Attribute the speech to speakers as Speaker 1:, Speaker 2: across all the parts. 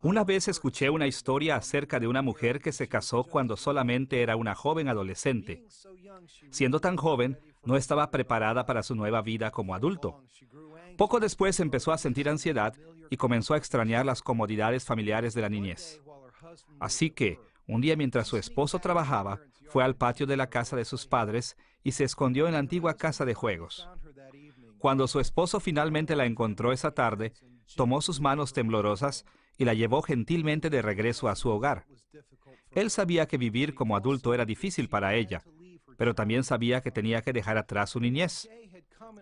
Speaker 1: Una vez escuché una historia acerca de una mujer que se casó cuando solamente era una joven adolescente. Siendo tan joven, no estaba preparada para su nueva vida como adulto. Poco después empezó a sentir ansiedad y comenzó a extrañar las comodidades familiares de la niñez. Así que, un día mientras su esposo trabajaba, fue al patio de la casa de sus padres y se escondió en la antigua casa de juegos. Cuando su esposo finalmente la encontró esa tarde, tomó sus manos temblorosas y la llevó gentilmente de regreso a su hogar. Él sabía que vivir como adulto era difícil para ella, pero también sabía que tenía que dejar atrás su niñez.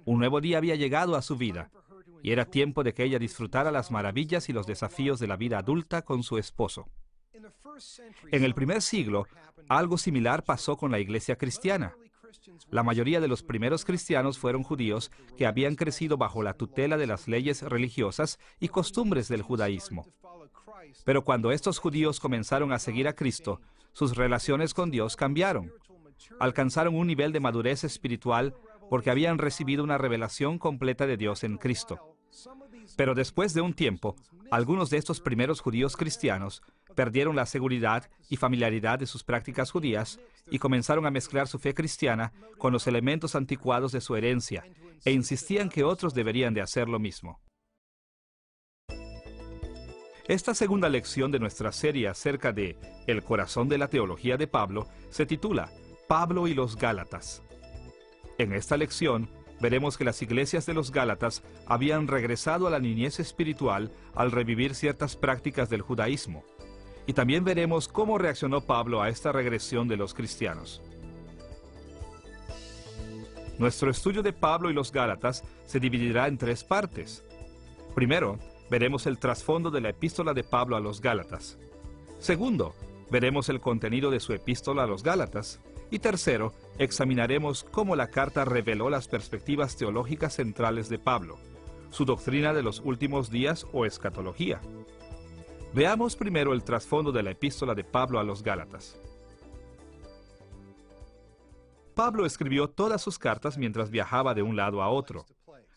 Speaker 1: Un nuevo día había llegado a su vida, y era tiempo de que ella disfrutara las maravillas y los desafíos de la vida adulta con su esposo. En el primer siglo, algo similar pasó con la iglesia cristiana. La mayoría de los primeros cristianos fueron judíos que habían crecido bajo la tutela de las leyes religiosas y costumbres del judaísmo. Pero cuando estos judíos comenzaron a seguir a Cristo, sus relaciones con Dios cambiaron. Alcanzaron un nivel de madurez espiritual porque habían recibido una revelación completa de Dios en Cristo. Pero después de un tiempo, algunos de estos primeros judíos cristianos perdieron la seguridad y familiaridad de sus prácticas judías y comenzaron a mezclar su fe cristiana con los elementos anticuados de su herencia e insistían que otros deberían de hacer lo mismo. Esta segunda lección de nuestra serie acerca de el corazón de la teología de Pablo se titula Pablo y los Gálatas. En esta lección, veremos que las iglesias de los Gálatas habían regresado a la niñez espiritual al revivir ciertas prácticas del judaísmo. Y también veremos cómo reaccionó Pablo a esta regresión de los cristianos. Nuestro estudio de Pablo y los Gálatas se dividirá en tres partes. Primero, veremos el trasfondo de la epístola de Pablo a los Gálatas. Segundo, veremos el contenido de su epístola a los Gálatas. Y tercero, examinaremos cómo la carta reveló las perspectivas teológicas centrales de Pablo, su doctrina de los últimos días o escatología. Veamos primero el trasfondo de la epístola de Pablo a los Gálatas. Pablo escribió todas sus cartas mientras viajaba de un lado a otro.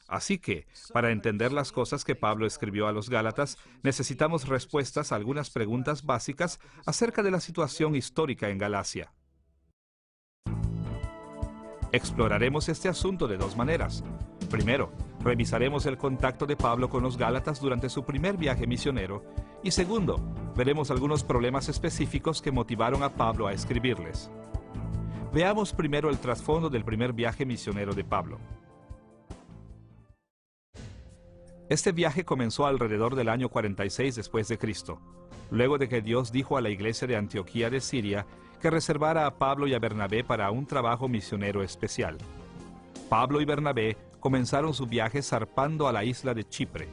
Speaker 1: Así que, para entender las cosas que Pablo escribió a los Gálatas, necesitamos respuestas a algunas preguntas básicas acerca de la situación histórica en Galacia. Exploraremos este asunto de dos maneras. Primero, revisaremos el contacto de Pablo con los Gálatas durante su primer viaje misionero. Y segundo, veremos algunos problemas específicos que motivaron a Pablo a escribirles. Veamos primero el trasfondo del primer viaje misionero de Pablo. Este viaje comenzó alrededor del año 46 después de Cristo, luego de que Dios dijo a la iglesia de Antioquía de Siria que reservara a Pablo y a Bernabé para un trabajo misionero especial. Pablo y Bernabé comenzaron su viaje zarpando a la isla de Chipre.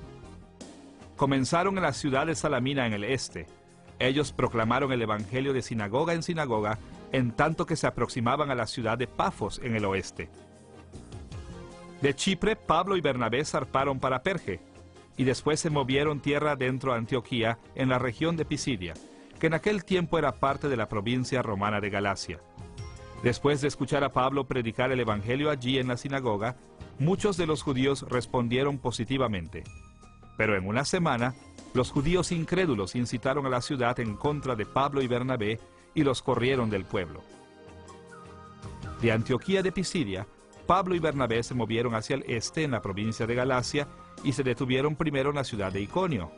Speaker 1: Comenzaron en la ciudad de Salamina en el este. Ellos proclamaron el evangelio de sinagoga en sinagoga, en tanto que se aproximaban a la ciudad de Pafos en el oeste. De Chipre, Pablo y Bernabé zarparon para Perge, y después se movieron tierra adentro a Antioquía, en la región de Pisidia, que en aquel tiempo era parte de la provincia romana de Galacia. Después de escuchar a Pablo predicar el evangelio allí en la sinagoga, muchos de los judíos respondieron positivamente. Pero en una semana, los judíos incrédulos incitaron a la ciudad en contra de Pablo y Bernabé y los corrieron del pueblo. De Antioquía de Pisidia, Pablo y Bernabé se movieron hacia el este en la provincia de Galacia y se detuvieron primero en la ciudad de Iconio.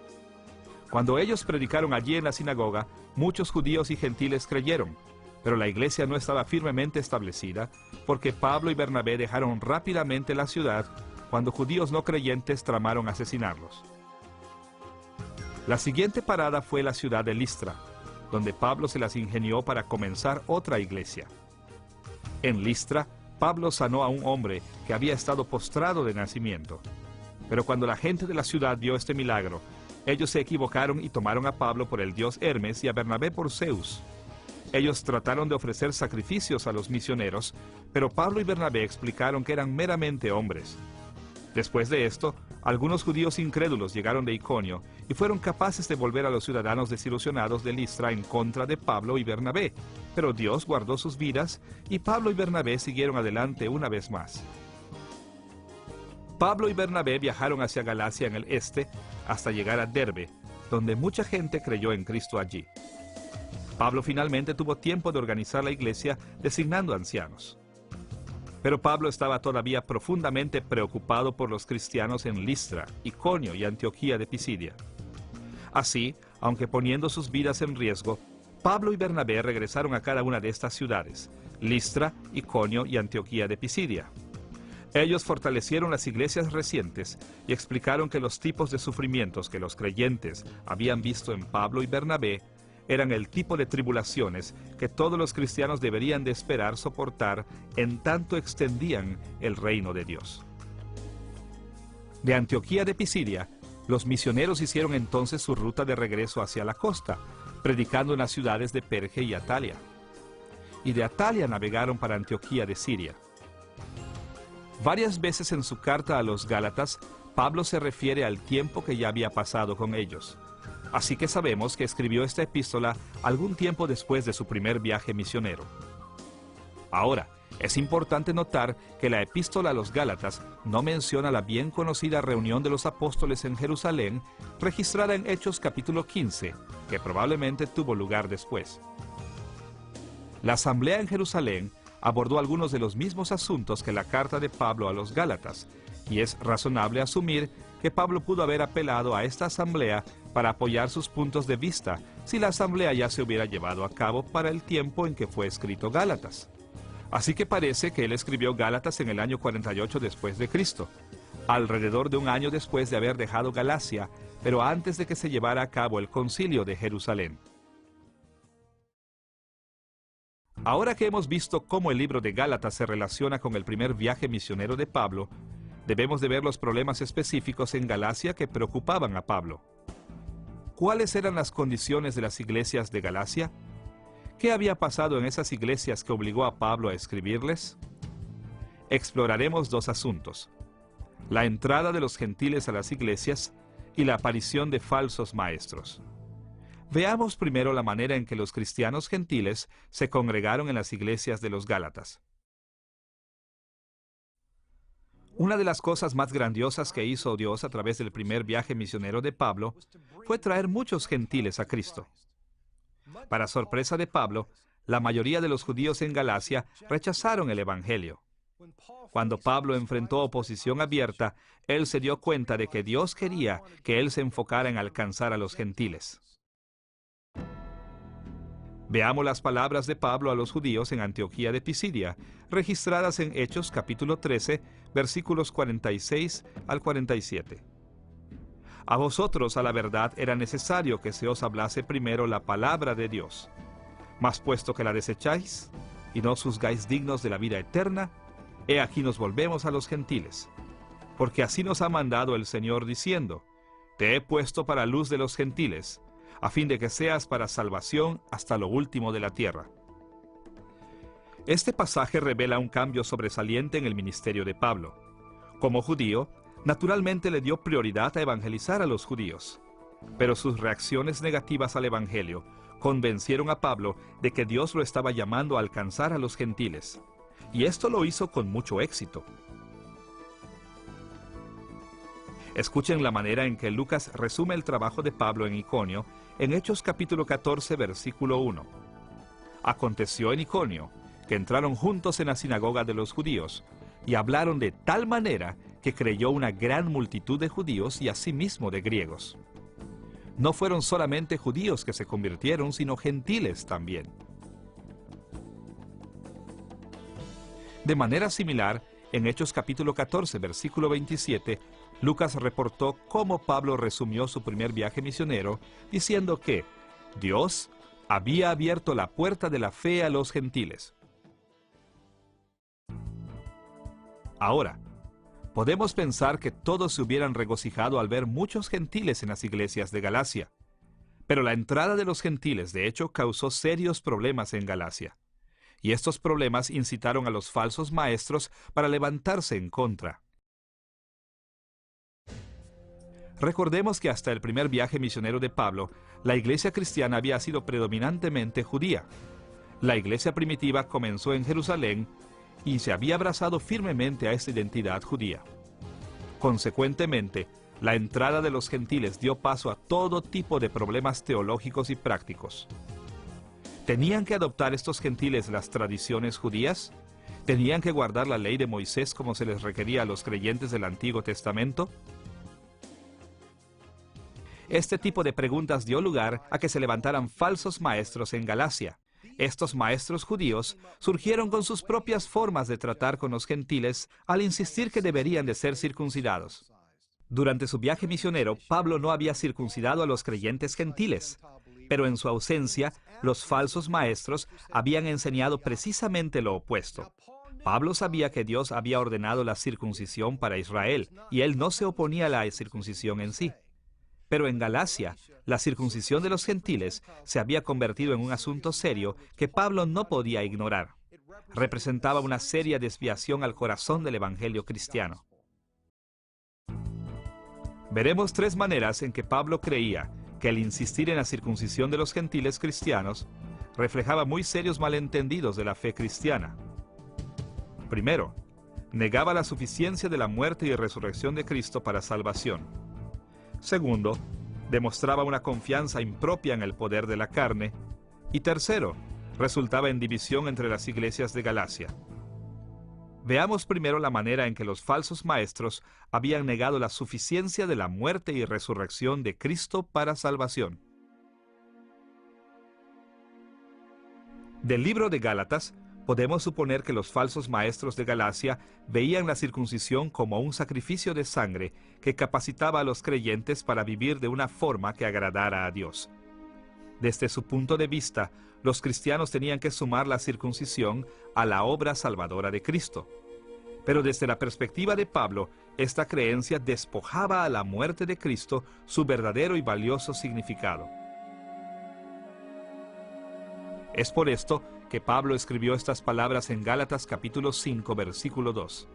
Speaker 1: Cuando ellos predicaron allí en la sinagoga, muchos judíos y gentiles creyeron, pero la iglesia no estaba firmemente establecida porque Pablo y Bernabé dejaron rápidamente la ciudad cuando judíos no creyentes tramaron asesinarlos. La siguiente parada fue la ciudad de Listra, donde Pablo se las ingenió para comenzar otra iglesia. En Listra, Pablo sanó a un hombre que había estado postrado de nacimiento. Pero cuando la gente de la ciudad vio este milagro, ellos se equivocaron y tomaron a Pablo por el dios Hermes y a Bernabé por Zeus. Ellos trataron de ofrecer sacrificios a los misioneros, pero Pablo y Bernabé explicaron que eran meramente hombres. Después de esto, algunos judíos incrédulos llegaron de Iconio y fueron capaces de volver a los ciudadanos desilusionados de Listra en contra de Pablo y Bernabé, pero Dios guardó sus vidas y Pablo y Bernabé siguieron adelante una vez más. Pablo y Bernabé viajaron hacia Galacia en el este hasta llegar a Derbe, donde mucha gente creyó en Cristo allí. Pablo finalmente tuvo tiempo de organizar la iglesia designando ancianos. Pero Pablo estaba todavía profundamente preocupado por los cristianos en Listra, Iconio y Antioquía de Pisidia. Así, aunque poniendo sus vidas en riesgo, Pablo y Bernabé regresaron a cada una de estas ciudades, Listra, Iconio y Antioquía de Pisidia. Ellos fortalecieron las iglesias recientes y explicaron que los tipos de sufrimientos que los creyentes habían visto en Pablo y Bernabé eran el tipo de tribulaciones que todos los cristianos deberían de esperar soportar en tanto extendían el reino de Dios. De Antioquía de Pisidia, los misioneros hicieron entonces su ruta de regreso hacia la costa, predicando en las ciudades de Perge y Atalia. Y de Atalia navegaron para Antioquía de Siria. Varias veces en su carta a los Gálatas, Pablo se refiere al tiempo que ya había pasado con ellos. Así que sabemos que escribió esta epístola algún tiempo después de su primer viaje misionero. Ahora, es importante notar que la epístola a los Gálatas no menciona la bien conocida reunión de los apóstoles en Jerusalén, registrada en Hechos capítulo 15, que probablemente tuvo lugar después. La asamblea en Jerusalén abordó algunos de los mismos asuntos que la carta de Pablo a los Gálatas, y es razonable asumir que Pablo pudo haber apelado a esta asamblea para apoyar sus puntos de vista si la asamblea ya se hubiera llevado a cabo para el tiempo en que fue escrito Gálatas. Así que parece que él escribió Gálatas en el año 48 después de Cristo, alrededor de un año después de haber dejado Galacia, pero antes de que se llevara a cabo el concilio de Jerusalén. Ahora que hemos visto cómo el libro de Gálatas se relaciona con el primer viaje misionero de Pablo, debemos de ver los problemas específicos en Galacia que preocupaban a Pablo. ¿Cuáles eran las condiciones de las iglesias de Galacia? ¿Qué había pasado en esas iglesias que obligó a Pablo a escribirles? Exploraremos dos asuntos: la entrada de los gentiles a las iglesias y la aparición de falsos maestros. Veamos primero la manera en que los cristianos gentiles se congregaron en las iglesias de los Gálatas. Una de las cosas más grandiosas que hizo Dios a través del primer viaje misionero de Pablo fue traer muchos gentiles a Cristo. Para sorpresa de Pablo, la mayoría de los judíos en Galacia rechazaron el Evangelio. Cuando Pablo enfrentó oposición abierta, él se dio cuenta de que Dios quería que él se enfocara en alcanzar a los gentiles. Veamos las palabras de Pablo a los judíos en Antioquía de Pisidia, registradas en Hechos capítulo 13, versículos 46 al 47. A vosotros, a la verdad, era necesario que se os hablase primero la palabra de Dios. Mas puesto que la desecháis, y no os juzgáis dignos de la vida eterna, he aquí nos volvemos a los gentiles. Porque así nos ha mandado el Señor diciendo: Te he puesto para luz de los gentiles, a fin de que seas para salvación hasta lo último de la tierra. Este pasaje revela un cambio sobresaliente en el ministerio de Pablo. Como judío, naturalmente le dio prioridad a evangelizar a los judíos. Pero sus reacciones negativas al Evangelio convencieron a Pablo de que Dios lo estaba llamando a alcanzar a los gentiles. Y esto lo hizo con mucho éxito. Escuchen la manera en que Lucas resume el trabajo de Pablo en Iconio en Hechos capítulo 14, versículo 1. Aconteció en Iconio que entraron juntos en la sinagoga de los judíos y hablaron de tal manera que creyó una gran multitud de judíos y asimismo de griegos. No fueron solamente judíos que se convirtieron, sino gentiles también. De manera similar, en Hechos capítulo 14, versículo 27, Lucas reportó cómo Pablo resumió su primer viaje misionero, diciendo que Dios había abierto la puerta de la fe a los gentiles. Ahora, podemos pensar que todos se hubieran regocijado al ver muchos gentiles en las iglesias de Galacia. Pero la entrada de los gentiles, de hecho, causó serios problemas en Galacia. Y estos problemas incitaron a los falsos maestros para levantarse en contra. Recordemos que hasta el primer viaje misionero de Pablo, la iglesia cristiana había sido predominantemente judía. La iglesia primitiva comenzó en Jerusalén y se había abrazado firmemente a esta identidad judía. Consecuentemente, La entrada de los gentiles dio paso a todo tipo de problemas teológicos y prácticos. ¿Tenían que adoptar estos gentiles las tradiciones judías? ¿Tenían que guardar la ley de Moisés como se les requería a los creyentes del Antiguo Testamento? Este tipo de preguntas dio lugar a que se levantaran falsos maestros en Galacia. Estos maestros judíos surgieron con sus propias formas de tratar con los gentiles al insistir que deberían de ser circuncidados. Durante su viaje misionero, Pablo no había circuncidado a los creyentes gentiles, pero en su ausencia, los falsos maestros habían enseñado precisamente lo opuesto. Pablo sabía que Dios había ordenado la circuncisión para Israel, y él no se oponía a la circuncisión en sí. Pero en Galacia, la circuncisión de los gentiles se había convertido en un asunto serio que Pablo no podía ignorar. Representaba una seria desviación al corazón del evangelio cristiano. Veremos tres maneras en que Pablo creía que el insistir en la circuncisión de los gentiles cristianos reflejaba muy serios malentendidos de la fe cristiana. Primero, negaba la suficiencia de la muerte y resurrección de Cristo para salvación. Segundo, demostraba una confianza impropia en el poder de la carne. Y tercero, resultaba en división entre las iglesias de Galacia. Veamos primero la manera en que los falsos maestros habían negado la suficiencia de la muerte y resurrección de Cristo para salvación. Del libro de Gálatas, podemos suponer que los falsos maestros de Galacia veían la circuncisión como un sacrificio de sangre que capacitaba a los creyentes para vivir de una forma que agradara a Dios. Desde su punto de vista, los cristianos tenían que sumar la circuncisión a la obra salvadora de Cristo. Pero desde la perspectiva de Pablo, esta creencia despojaba a la muerte de Cristo su verdadero y valioso significado. Es por esto que Pablo escribió estas palabras en Gálatas capítulo 5, versículo 2.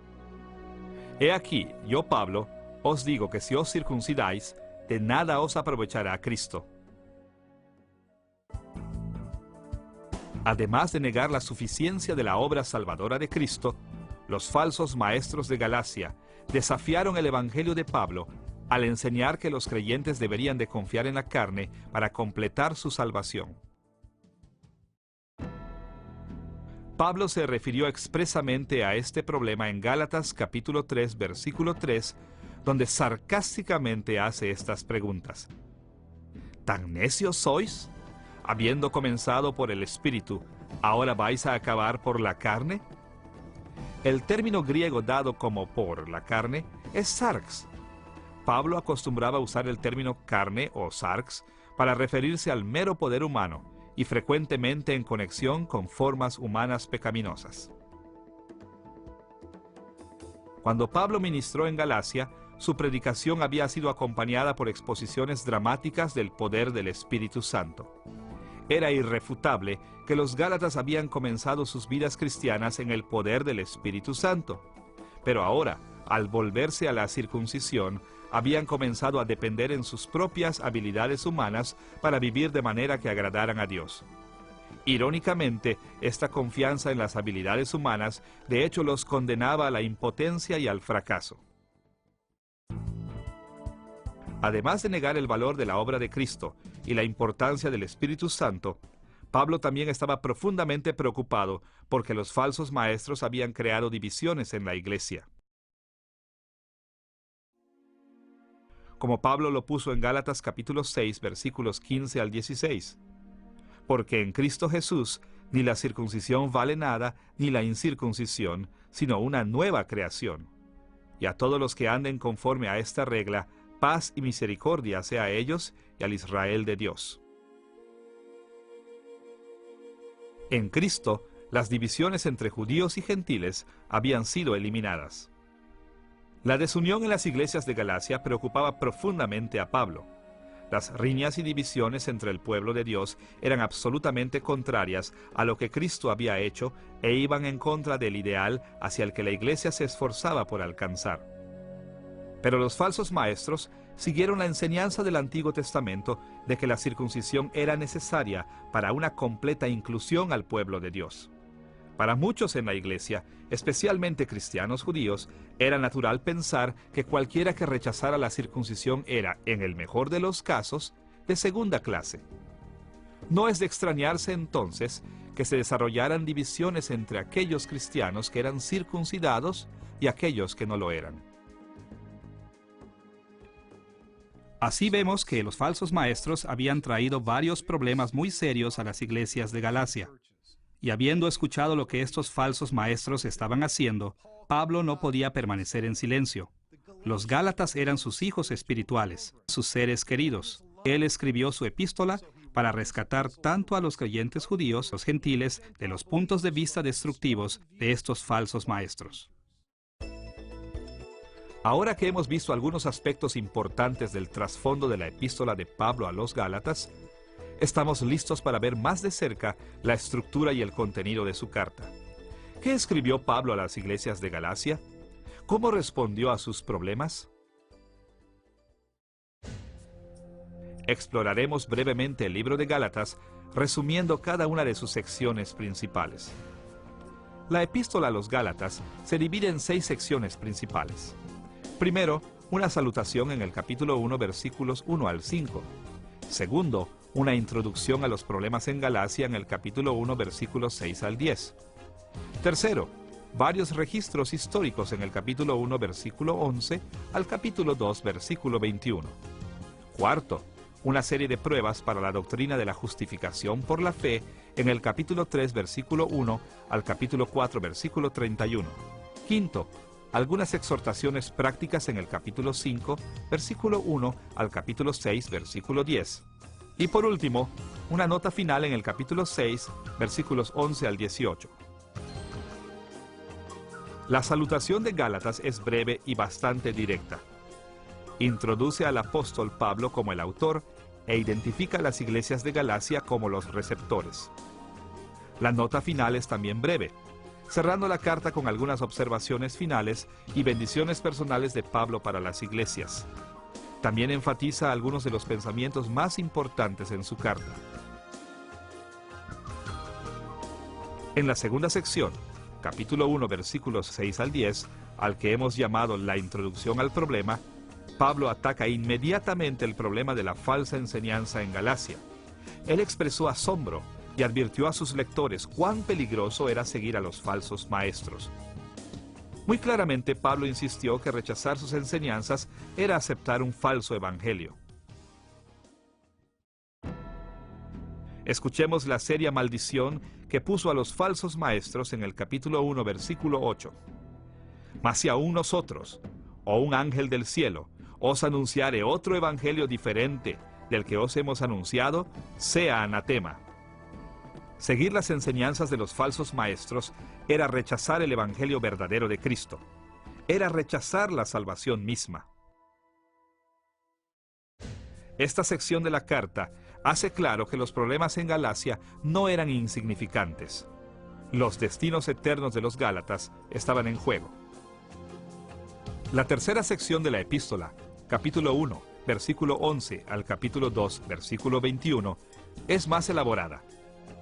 Speaker 1: He aquí, yo Pablo, os digo que si os circuncidáis, de nada os aprovechará Cristo. Además de negar la suficiencia de la obra salvadora de Cristo, los falsos maestros de Galacia desafiaron el evangelio de Pablo al enseñar que los creyentes deberían de confiar en la carne para completar su salvación. Pablo se refirió expresamente a este problema en Gálatas capítulo 3, versículo 3, donde sarcásticamente hace estas preguntas. ¿Tan necios sois? Habiendo comenzado por el Espíritu, ¿ahora vais a acabar por la carne? El término griego dado como por la carne es sarx. Pablo acostumbraba a usar el término carne o sarx para referirse al mero poder humano y frecuentemente en conexión con formas humanas pecaminosas. Cuando Pablo ministró en Galacia, su predicación había sido acompañada por exposiciones dramáticas del poder del Espíritu Santo. Era irrefutable que los gálatas habían comenzado sus vidas cristianas en el poder del Espíritu Santo. Pero ahora, al volverse a la circuncisión, habían comenzado a depender en sus propias habilidades humanas para vivir de manera que agradaran a Dios. Irónicamente, esta confianza en las habilidades humanas de hecho los condenaba a la impotencia y al fracaso. Además de negar el valor de la obra de Cristo y la importancia del Espíritu Santo, Pablo también estaba profundamente preocupado porque los falsos maestros habían creado divisiones en la iglesia. Como Pablo lo puso en Gálatas capítulo 6, versículos 15 al 16. Porque en Cristo Jesús ni la circuncisión vale nada, ni la incircuncisión, sino una nueva creación. Y a todos los que anden conforme a esta regla, paz y misericordia sea a ellos y al Israel de Dios. En Cristo, las divisiones entre judíos y gentiles habían sido eliminadas. La desunión en las iglesias de Galacia preocupaba profundamente a Pablo. Las riñas y divisiones entre el pueblo de Dios eran absolutamente contrarias a lo que Cristo había hecho e iban en contra del ideal hacia el que la iglesia se esforzaba por alcanzar. Pero los falsos maestros siguieron la enseñanza del Antiguo Testamento de que la circuncisión era necesaria para una completa inclusión al pueblo de Dios. Para muchos en la iglesia, especialmente cristianos judíos, era natural pensar que cualquiera que rechazara la circuncisión era, en el mejor de los casos, de segunda clase. No es de extrañarse entonces que se desarrollaran divisiones entre aquellos cristianos que eran circuncidados y aquellos que no lo eran. Así vemos que los falsos maestros habían traído varios problemas muy serios a las iglesias de Galacia. Y habiendo escuchado lo que estos falsos maestros estaban haciendo, Pablo no podía permanecer en silencio. Los Gálatas eran sus hijos espirituales, sus seres queridos. Él escribió su epístola para rescatar tanto a los creyentes judíos, los gentiles, de los puntos de vista destructivos de estos falsos maestros. Ahora que hemos visto algunos aspectos importantes del trasfondo de la epístola de Pablo a los Gálatas, estamos listos para ver más de cerca la estructura y el contenido de su carta. ¿Qué escribió Pablo a las iglesias de Galacia? ¿Cómo respondió a sus problemas? Exploraremos brevemente el libro de Gálatas, resumiendo cada una de sus secciones principales. La epístola a los Gálatas se divide en 6 secciones principales. Primero, una salutación en el capítulo 1, versículos 1 al 5. Segundo, una introducción a los problemas en Galacia en el capítulo 1, versículos 6 al 10. Tercero, varios registros históricos en el capítulo 1, versículo 11 al capítulo 2, versículo 21. Cuarto, una serie de pruebas para la doctrina de la justificación por la fe en el capítulo 3, versículo 1 al capítulo 4, versículo 31. Quinto, algunas exhortaciones prácticas en el capítulo 5, versículo 1 al capítulo 6, versículo 10. Y por último, una nota final en el capítulo 6, versículos 11 al 18. La salutación de Gálatas es breve y bastante directa. Introduce al apóstol Pablo como el autor e identifica a las iglesias de Galacia como los receptores. La nota final es también breve, cerrando la carta con algunas observaciones finales y bendiciones personales de Pablo para las iglesias. También enfatiza algunos de los pensamientos más importantes en su carta. En la segunda sección, capítulo 1, versículos 6 al 10, al que hemos llamado la introducción al problema, Pablo ataca inmediatamente el problema de la falsa enseñanza en Galacia. Él expresó asombro y advirtió a sus lectores cuán peligroso era seguir a los falsos maestros. Muy claramente, Pablo insistió que rechazar sus enseñanzas era aceptar un falso evangelio. Escuchemos la seria maldición que puso a los falsos maestros en el capítulo 1, versículo 8. Mas si aún nosotros, o un ángel del cielo, os anunciare otro evangelio diferente del que os hemos anunciado, sea anatema. Seguir las enseñanzas de los falsos maestros era rechazar el evangelio verdadero de Cristo. Era rechazar la salvación misma. Esta sección de la carta hace claro que los problemas en Galacia no eran insignificantes. Los destinos eternos de los Gálatas estaban en juego. La tercera sección de la epístola, capítulo 1, versículo 11 al capítulo 2, versículo 21, es más elaborada.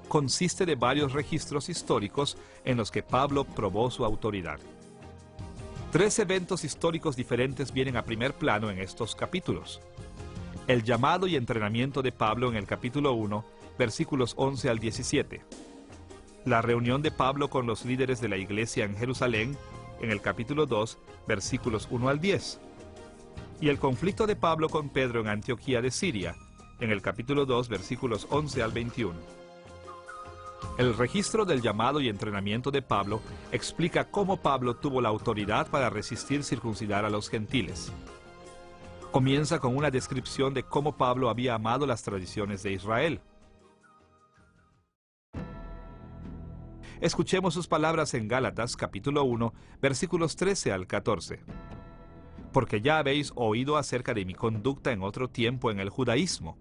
Speaker 1: Consiste de varios registros históricos en los que Pablo probó su autoridad. 3 eventos históricos diferentes vienen a primer plano en estos capítulos. El llamado y entrenamiento de Pablo en el capítulo 1, versículos 11 al 17. La reunión de Pablo con los líderes de la iglesia en Jerusalén en el capítulo 2, versículos 1 al 10. Y el conflicto de Pablo con Pedro en Antioquía de Siria en el capítulo 2, versículos 11 al 21. El registro del llamado y entrenamiento de Pablo explica cómo Pablo tuvo la autoridad para resistir circuncidar a los gentiles. Comienza con una descripción de cómo Pablo había amado las tradiciones de Israel. Escuchemos sus palabras en Gálatas capítulo 1, versículos 13 al 14. Porque ya habéis oído acerca de mi conducta en otro tiempo en el judaísmo,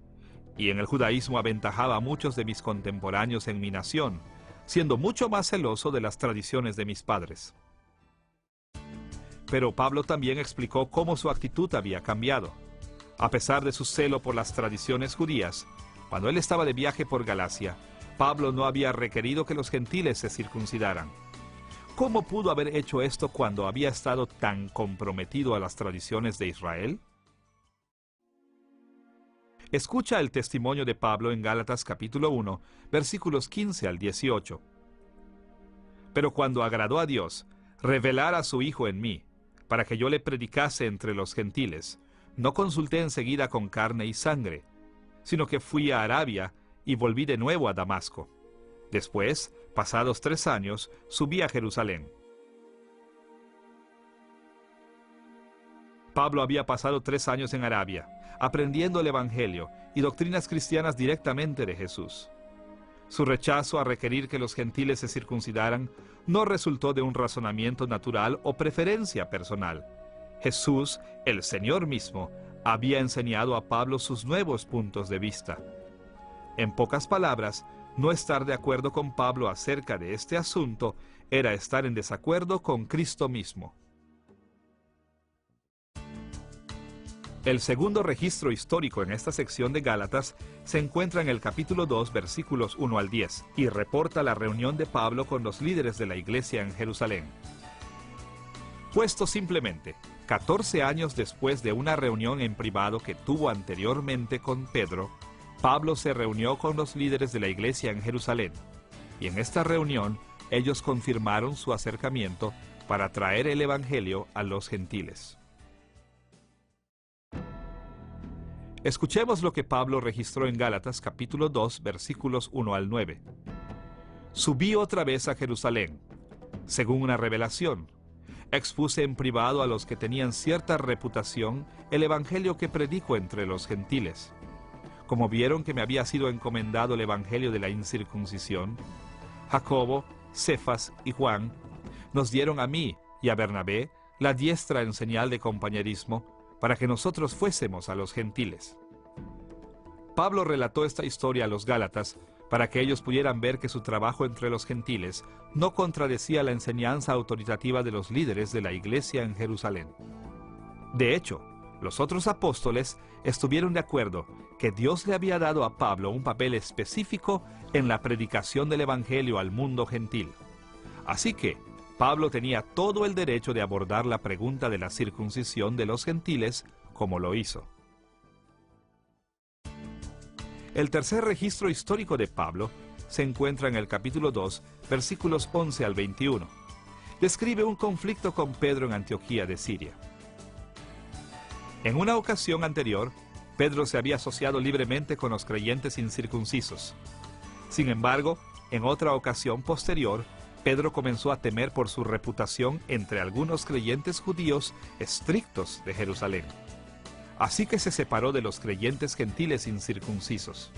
Speaker 1: y en el judaísmo aventajaba a muchos de mis contemporáneos en mi nación, siendo mucho más celoso de las tradiciones de mis padres. Pero Pablo también explicó cómo su actitud había cambiado. A pesar de su celo por las tradiciones judías, cuando él estaba de viaje por Galacia, Pablo no había requerido que los gentiles se circuncidaran. ¿Cómo pudo haber hecho esto cuando había estado tan comprometido a las tradiciones de Israel? Escucha el testimonio de Pablo en Gálatas capítulo 1, versículos 15 al 18. Pero cuando agradó a Dios, revelar a su Hijo en mí, para que yo le predicase entre los gentiles, no consulté enseguida con carne y sangre, sino que fui a Arabia y volví de nuevo a Damasco. Después, pasados 3 años, subí a Jerusalén. Pablo había pasado 3 años en Arabia, aprendiendo el Evangelio y doctrinas cristianas directamente de Jesús. Su rechazo a requerir que los gentiles se circuncidaran no resultó de un razonamiento natural o preferencia personal. Jesús, el Señor mismo, había enseñado a Pablo sus nuevos puntos de vista. En pocas palabras, no estar de acuerdo con Pablo acerca de este asunto era estar en desacuerdo con Cristo mismo. El segundo registro histórico en esta sección de Gálatas se encuentra en el capítulo 2, versículos 1 al 10, y reporta la reunión de Pablo con los líderes de la iglesia en Jerusalén. Puesto simplemente, 14 años después de una reunión en privado que tuvo anteriormente con Pedro, Pablo se reunió con los líderes de la iglesia en Jerusalén, y en esta reunión ellos confirmaron su acercamiento para traer el Evangelio a los gentiles. Escuchemos lo que Pablo registró en Gálatas capítulo 2, versículos 1 al 9. Subí otra vez a Jerusalén, según una revelación. Expuse en privado a los que tenían cierta reputación el evangelio que predico entre los gentiles. Como vieron que me había sido encomendado el evangelio de la incircuncisión, Jacobo, Cefas y Juan nos dieron a mí y a Bernabé la diestra en señal de compañerismo para que nosotros fuésemos a los gentiles. Pablo relató esta historia a los Gálatas para que ellos pudieran ver que su trabajo entre los gentiles no contradecía la enseñanza autoritativa de los líderes de la iglesia en Jerusalén. De hecho, los otros apóstoles estuvieron de acuerdo que Dios le había dado a Pablo un papel específico en la predicación del evangelio al mundo gentil. Así que Pablo tenía todo el derecho de abordar la pregunta de la circuncisión de los gentiles como lo hizo. El tercer registro histórico de Pablo se encuentra en el capítulo 2, versículos 11 al 21. Describe un conflicto con Pedro en Antioquía de Siria. En una ocasión anterior, Pedro se había asociado libremente con los creyentes incircuncisos. Sin embargo, en otra ocasión posterior, Pedro comenzó a temer por su reputación entre algunos creyentes judíos estrictos de Jerusalén. Así que se separó de los creyentes gentiles incircuncisos.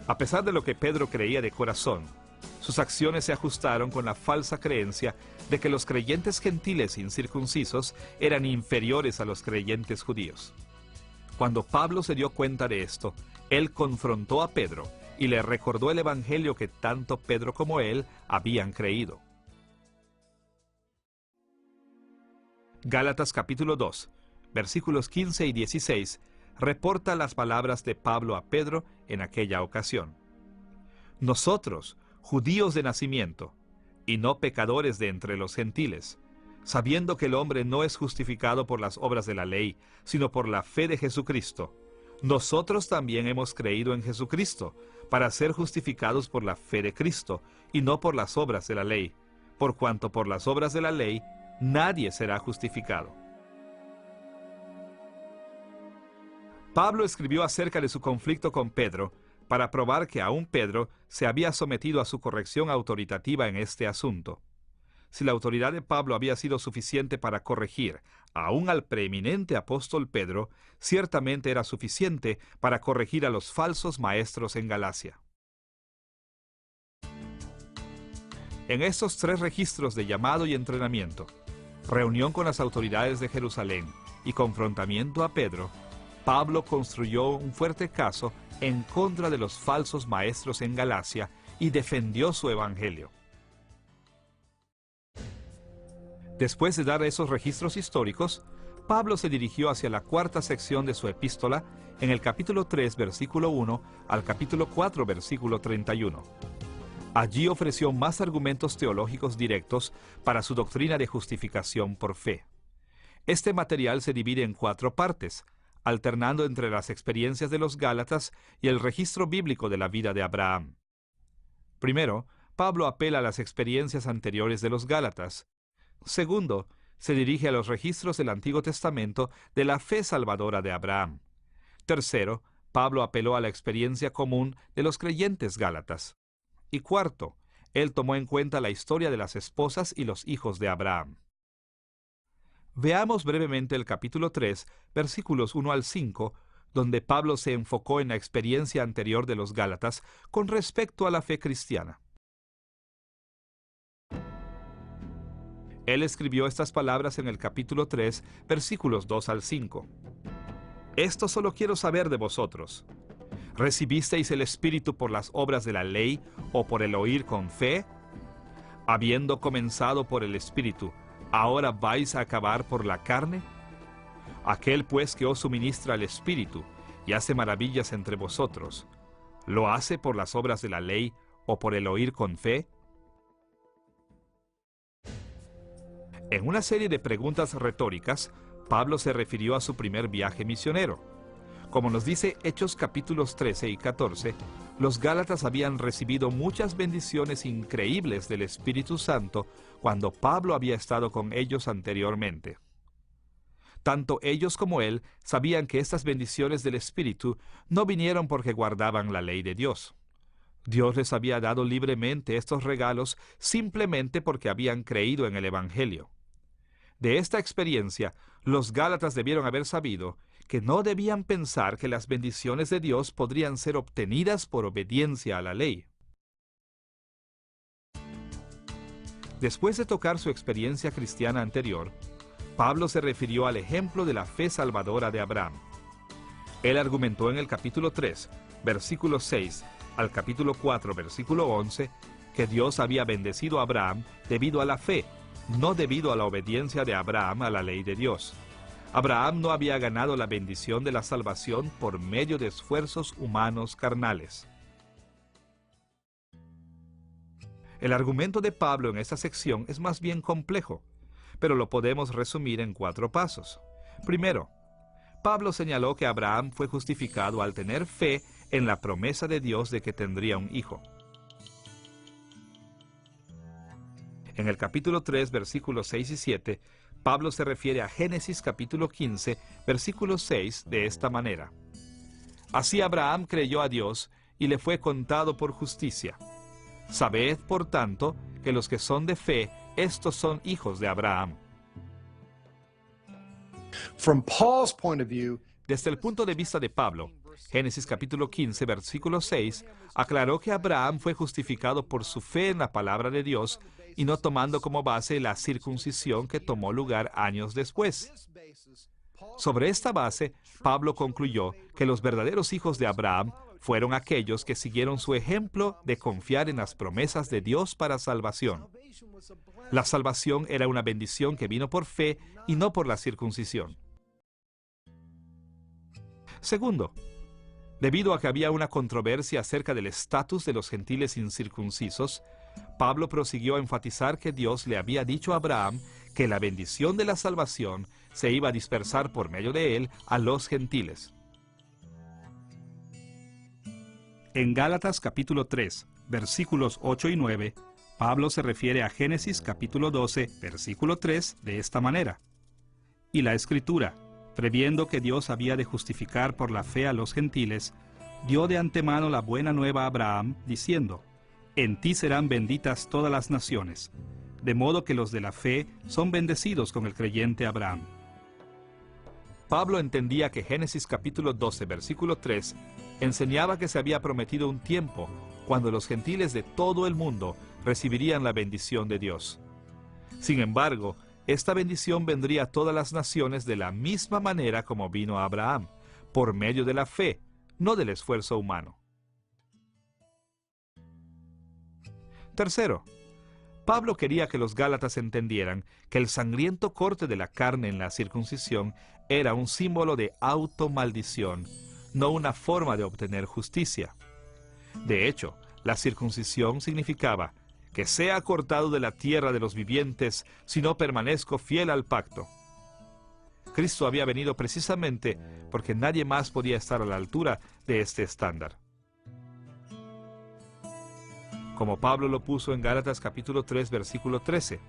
Speaker 1: A pesar de lo que Pedro creía de corazón, sus acciones se ajustaron con la falsa creencia de que los creyentes gentiles incircuncisos eran inferiores a los creyentes judíos. Cuando Pablo se dio cuenta de esto, él confrontó a Pedro y le recordó el evangelio que tanto Pedro como él habían creído. Gálatas capítulo 2, versículos 15 y 16, reporta las palabras de Pablo a Pedro en aquella ocasión. Nosotros, judíos de nacimiento, y no pecadores de entre los gentiles, sabiendo que el hombre no es justificado por las obras de la ley, sino por la fe de Jesucristo, nosotros también hemos creído en Jesucristo, para ser justificados por la fe de Cristo, y no por las obras de la ley, por cuanto por las obras de la ley nadie será justificado. Pablo escribió acerca de su conflicto con Pedro, para probar que aún Pedro se había sometido a su corrección autoritativa en este asunto. Si la autoridad de Pablo había sido suficiente para corregir aún al preeminente apóstol Pedro, ciertamente era suficiente para corregir a los falsos maestros en Galacia. En estos 3 registros de llamado y entrenamiento, reunión con las autoridades de Jerusalén y confrontamiento a Pedro, Pablo construyó un fuerte caso en contra de los falsos maestros en Galacia y defendió su evangelio. Después de dar esos registros históricos, Pablo se dirigió hacia la cuarta sección de su epístola en el capítulo 3, versículo 1 al capítulo 4, versículo 31. Allí ofreció más argumentos teológicos directos para su doctrina de justificación por fe. Este material se divide en 4 partes, alternando entre las experiencias de los Gálatas y el registro bíblico de la vida de Abraham. Primero, Pablo apela a las experiencias anteriores de los Gálatas. Segundo, se dirige a los registros del Antiguo Testamento de la fe salvadora de Abraham. Tercero, Pablo apeló a la experiencia común de los creyentes gálatas. Y cuarto, él tomó en cuenta la historia de las esposas y los hijos de Abraham. Veamos brevemente el capítulo 3, versículos 1 al 5, donde Pablo se enfocó en la experiencia anterior de los gálatas con respecto a la fe cristiana. Él escribió estas palabras en el capítulo 3, versículos 2 al 5. Esto solo quiero saber de vosotros. ¿Recibisteis el Espíritu por las obras de la ley o por el oír con fe? Habiendo comenzado por el Espíritu, ¿ahora vais a acabar por la carne? Aquel pues que os suministra el Espíritu y hace maravillas entre vosotros, ¿lo hace por las obras de la ley o por el oír con fe? En una serie de preguntas retóricas, Pablo se refirió a su primer viaje misionero. Como nos dice Hechos capítulos 13 y 14, los gálatas habían recibido muchas bendiciones increíbles del Espíritu Santo cuando Pablo había estado con ellos anteriormente. Tanto ellos como él sabían que estas bendiciones del Espíritu no vinieron porque guardaban la ley de Dios. Dios les había dado libremente estos regalos simplemente porque habían creído en el Evangelio. De esta experiencia, los gálatas debieron haber sabido que no debían pensar que las bendiciones de Dios podrían ser obtenidas por obediencia a la ley. Después de tocar su experiencia cristiana anterior, Pablo se refirió al ejemplo de la fe salvadora de Abraham. Él argumentó en el capítulo 3, versículo 6, al capítulo 4, versículo 11, que Dios había bendecido a Abraham debido a la fe, no debido a la obediencia de Abraham a la ley de Dios. Abraham no había ganado la bendición de la salvación por medio de esfuerzos humanos carnales. El argumento de Pablo en esta sección es más bien complejo, pero lo podemos resumir en 4 pasos. Primero, Pablo señaló que Abraham fue justificado al tener fe en la promesa de Dios de que tendría un hijo. En el capítulo 3, versículos 6 y 7, Pablo se refiere a Génesis capítulo 15, versículo 6, de esta manera. Así Abraham creyó a Dios y le fue contado por justicia. Sabed, por tanto, que los que son de fe, estos son hijos de Abraham.
Speaker 2: From Paul's point of view,
Speaker 1: Desde el punto de vista de Pablo, Génesis capítulo 15, versículo 6, aclaró que Abraham fue justificado por su fe en la palabra de Dios y no tomando como base la circuncisión que tomó lugar años después. Sobre esta base, Pablo concluyó que los verdaderos hijos de Abraham fueron aquellos que siguieron su ejemplo de confiar en las promesas de Dios para salvación. La salvación era una bendición que vino por fe y no por la circuncisión. Segundo, debido a que había una controversia acerca del estatus de los gentiles incircuncisos, Pablo prosiguió a enfatizar que Dios le había dicho a Abraham que la bendición de la salvación se iba a dispersar por medio de él a los gentiles. En Gálatas capítulo 3, versículos 8 y 9, Pablo se refiere a Génesis capítulo 12, versículo 3, de esta manera. Y la Escritura, previendo que Dios había de justificar por la fe a los gentiles, dio de antemano la buena nueva a Abraham, diciendo, en ti serán benditas todas las naciones, de modo que los de la fe son bendecidos con el creyente Abraham. Pablo entendía que Génesis capítulo 12, versículo 3, enseñaba que se había prometido un tiempo cuando los gentiles de todo el mundo recibirían la bendición de Dios. Sin embargo, esta bendición vendría a todas las naciones de la misma manera como vino a Abraham, por medio de la fe, no del esfuerzo humano. Tercero, Pablo quería que los gálatas entendieran que el sangriento corte de la carne en la circuncisión era un símbolo de automaldición, no una forma de obtener justicia. De hecho, la circuncisión significaba que sea cortado de la tierra de los vivientes si no permanezco fiel al pacto. Cristo había venido precisamente porque nadie más podía estar a la altura de este estándar. Como Pablo lo puso en Gálatas capítulo 3, versículo 13,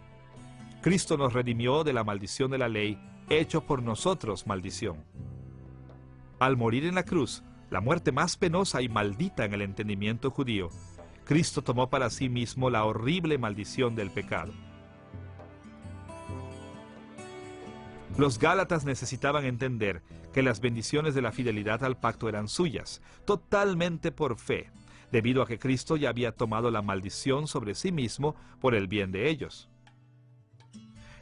Speaker 1: Cristo nos redimió de la maldición de la ley, hecho por nosotros maldición. Al morir en la cruz, la muerte más penosa y maldita en el entendimiento judío, Cristo tomó para sí mismo la horrible maldición del pecado. Los gálatas necesitaban entender que las bendiciones de la fidelidad al pacto eran suyas, totalmente por fe, debido a que Cristo ya había tomado la maldición sobre sí mismo por el bien de ellos.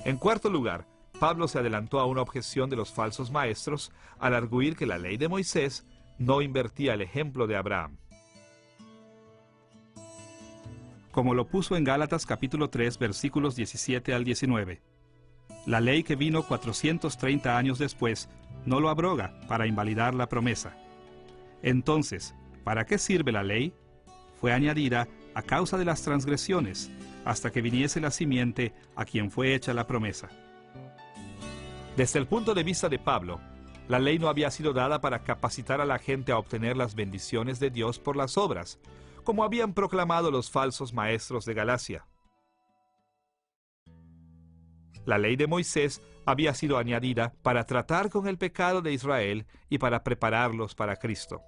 Speaker 1: En cuarto lugar, Pablo se adelantó a una objeción de los falsos maestros al arguir que la ley de Moisés no invertía el ejemplo de Abraham. Como lo puso en Gálatas capítulo 3, versículos 17 al 19. La ley que vino 430 años después no lo abroga para invalidar la promesa. Entonces, ¿para qué sirve la ley? Fue añadida a causa de las transgresiones, hasta que viniese la simiente a quien fue hecha la promesa. Desde el punto de vista de Pablo, la ley no había sido dada para capacitar a la gente a obtener las bendiciones de Dios por las obras, como habían proclamado los falsos maestros de Galacia. La ley de Moisés había sido añadida para tratar con el pecado de Israel y para prepararlos para Cristo.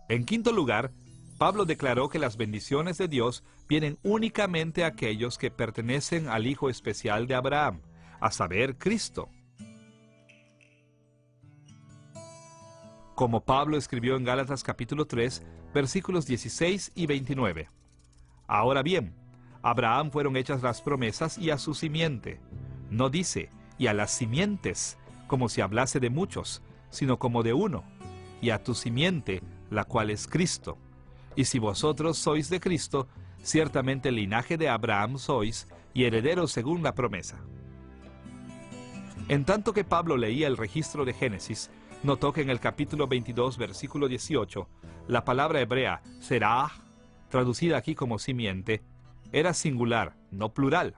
Speaker 1: En quinto lugar, Pablo declaró que las bendiciones de Dios vienen únicamente a aquellos que pertenecen al Hijo especial de Abraham, a saber, Cristo. Como Pablo escribió en Gálatas capítulo 3, versículos 16 y 29. Ahora bien, a Abraham fueron hechas las promesas y a su simiente. No dice, y a las simientes, como si hablase de muchos, sino como de uno, y a tu simiente, la cual es Cristo. Y si vosotros sois de Cristo, ciertamente el linaje de Abraham sois, y herederos según la promesa. En tanto que Pablo leía el registro de Génesis, notó que en el capítulo 22, versículo 18, la palabra hebrea, serah, traducida aquí como simiente, era singular, no plural.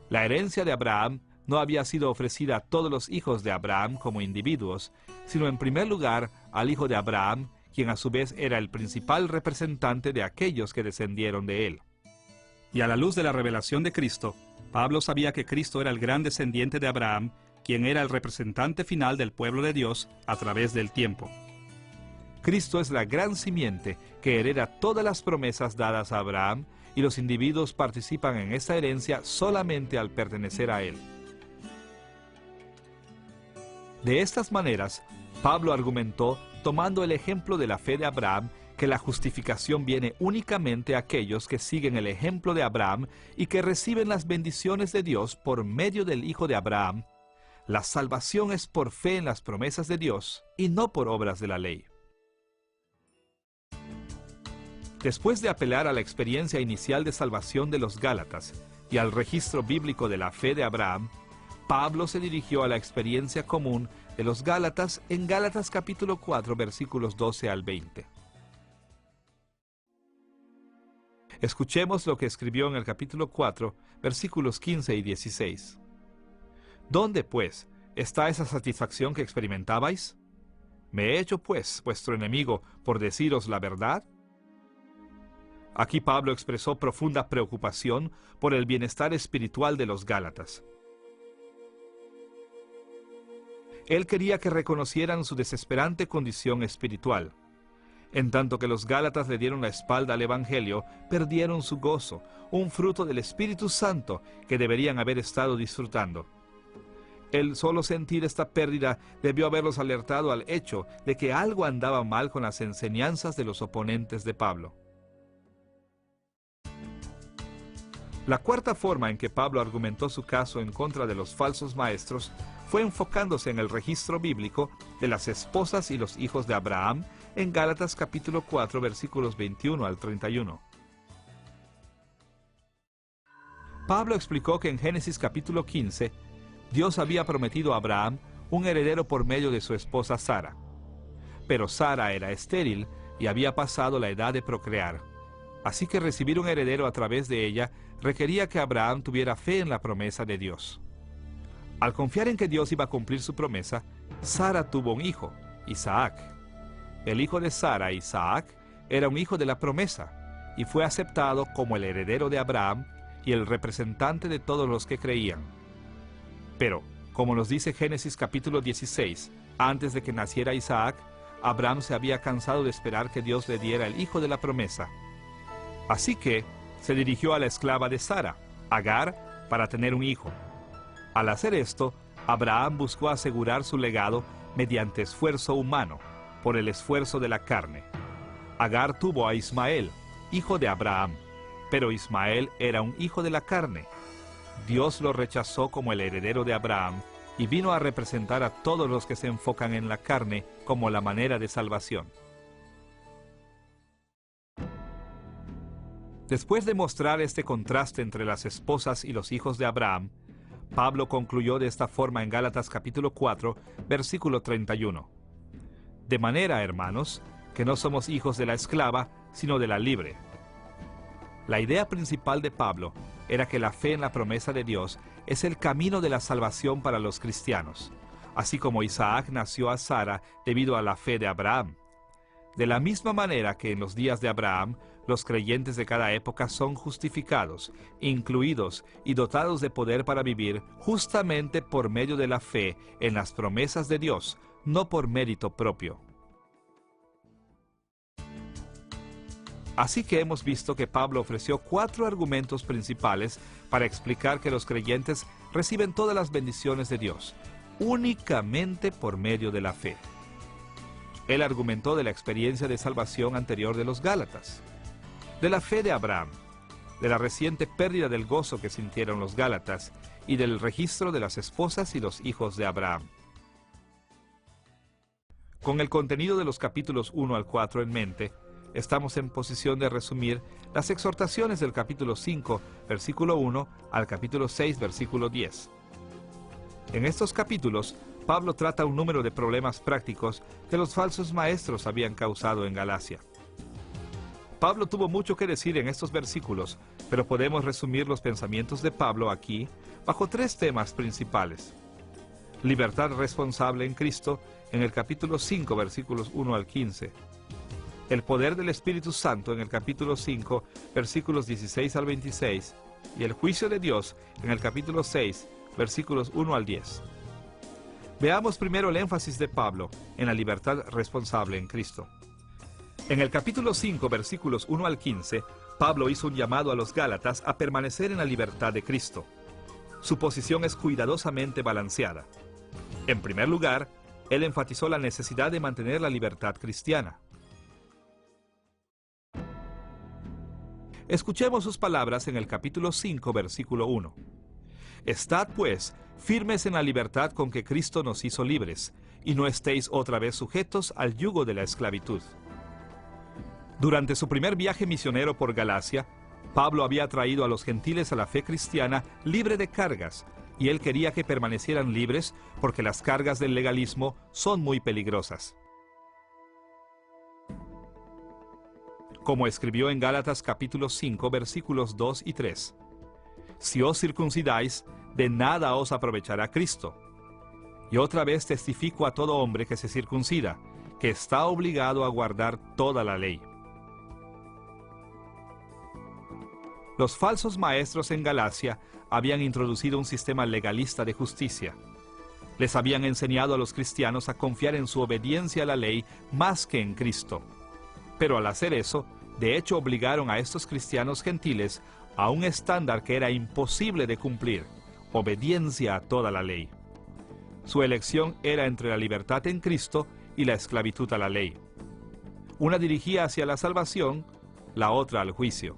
Speaker 1: La herencia de Abraham no había sido ofrecida a todos los hijos de Abraham como individuos, sino en primer lugar al hijo de Abraham, quien a su vez era el principal representante de aquellos que descendieron de él. Y a la luz de la revelación de Cristo, Pablo sabía que Cristo era el gran descendiente de Abraham, quien era el representante final del pueblo de Dios a través del tiempo. Cristo es la gran simiente que hereda todas las promesas dadas a Abraham, y los individuos participan en esta herencia solamente al pertenecer a él. De estas maneras, Pablo argumentó, tomando el ejemplo de la fe de Abraham, que la justificación viene únicamente a aquellos que siguen el ejemplo de Abraham y que reciben las bendiciones de Dios por medio del Hijo de Abraham. La salvación es por fe en las promesas de Dios y no por obras de la ley. Después de apelar a la experiencia inicial de salvación de los Gálatas y al registro bíblico de la fe de Abraham, Pablo se dirigió a la experiencia común de los Gálatas en Gálatas capítulo 4, versículos 12 al 20. Escuchemos lo que escribió en el capítulo 4, versículos 15 y 16. ¿Dónde, pues, está esa satisfacción que experimentabais? ¿Me he hecho, pues, vuestro enemigo por deciros la verdad? Aquí Pablo expresó profunda preocupación por el bienestar espiritual de los Gálatas. Él quería que reconocieran su desesperante condición espiritual. En tanto que los Gálatas le dieron la espalda al Evangelio, perdieron su gozo, un fruto del Espíritu Santo que deberían haber estado disfrutando. El solo sentir esta pérdida debió haberlos alertado al hecho de que algo andaba mal con las enseñanzas de los oponentes de Pablo. La cuarta forma en que Pablo argumentó su caso en contra de los falsos maestros fue enfocándose en el registro bíblico de las esposas y los hijos de Abraham en Gálatas capítulo 4 versículos 21 al 31. Pablo explicó que en Génesis capítulo 15, Dios había prometido a Abraham un heredero por medio de su esposa Sara. Pero Sara era estéril y había pasado la edad de procrear. Así que recibir un heredero a través de ella requería que Abraham tuviera fe en la promesa de Dios. Al confiar en que Dios iba a cumplir su promesa, Sara tuvo un hijo, Isaac. El hijo de Sara, Isaac, era un hijo de la promesa y fue aceptado como el heredero de Abraham y el representante de todos los que creían. Pero, como nos dice Génesis capítulo 16, antes de que naciera Isaac, Abraham se había cansado de esperar que Dios le diera el hijo de la promesa. Así que se dirigió a la esclava de Sara, Agar, para tener un hijo. Al hacer esto, Abraham buscó asegurar su legado mediante esfuerzo humano, por el esfuerzo de la carne. Agar tuvo a Ismael, hijo de Abraham, pero Ismael era un hijo de la carne. Dios lo rechazó como el heredero de Abraham y vino a representar a todos los que se enfocan en la carne como la manera de salvación. Después de mostrar este contraste entre las esposas y los hijos de Abraham, Pablo concluyó de esta forma en Gálatas capítulo 4, versículo 31. De manera, hermanos, que no somos hijos de la esclava, sino de la libre. La idea principal de Pablo era que la fe en la promesa de Dios es el camino de la salvación para los cristianos, así como Isaac nació a Sara debido a la fe de Abraham. De la misma manera que en los días de Abraham, los creyentes de cada época son justificados, incluidos y dotados de poder para vivir justamente por medio de la fe en las promesas de Dios, no por mérito propio. Así que hemos visto que Pablo ofreció 4 argumentos principales para explicar que los creyentes reciben todas las bendiciones de Dios, únicamente por medio de la fe. Él argumentó de la experiencia de salvación anterior de los Gálatas, de la fe de Abraham, de la reciente pérdida del gozo que sintieron los Gálatas y del registro de las esposas y los hijos de Abraham. Con el contenido de los capítulos 1 al 4 en mente, estamos en posición de resumir las exhortaciones del capítulo 5, versículo 1 al capítulo 6, versículo 10. En estos capítulos, Pablo trata un número de problemas prácticos que los falsos maestros habían causado en Galacia. Pablo tuvo mucho que decir en estos versículos, pero podemos resumir los pensamientos de Pablo aquí bajo 3 temas principales. Libertad responsable en Cristo, en el capítulo 5, versículos 1 al 15. El poder del Espíritu Santo, en el capítulo 5, versículos 16 al 26. Y el juicio de Dios, en el capítulo 6, versículos 1 al 10. Veamos primero el énfasis de Pablo en la libertad responsable en Cristo. En el capítulo 5, versículos 1 al 15, Pablo hizo un llamado a los Gálatas a permanecer en la libertad de Cristo. Su posición es cuidadosamente balanceada. En primer lugar, él enfatizó la necesidad de mantener la libertad cristiana. Escuchemos sus palabras en el capítulo 5, versículo 1. Estad, pues, firmes en la libertad con que Cristo nos hizo libres, y no estéis otra vez sujetos al yugo de la esclavitud. Durante su primer viaje misionero por Galacia, Pablo había traído a los gentiles a la fe cristiana libre de cargas, y él quería que permanecieran libres porque las cargas del legalismo son muy peligrosas. Como escribió en Gálatas capítulo 5, versículos 2 y 3. Si os circuncidáis, de nada os aprovechará Cristo. Y otra vez testifico a todo hombre que se circuncida, que está obligado a guardar toda la ley. Los falsos maestros en Galacia habían introducido un sistema legalista de justicia. Les habían enseñado a los cristianos a confiar en su obediencia a la ley más que en Cristo. Pero al hacer eso, de hecho obligaron a estos cristianos gentiles a un estándar que era imposible de cumplir: obediencia a toda la ley. Su elección era entre la libertad en Cristo y la esclavitud a la ley. Una dirigía hacia la salvación, la otra al juicio.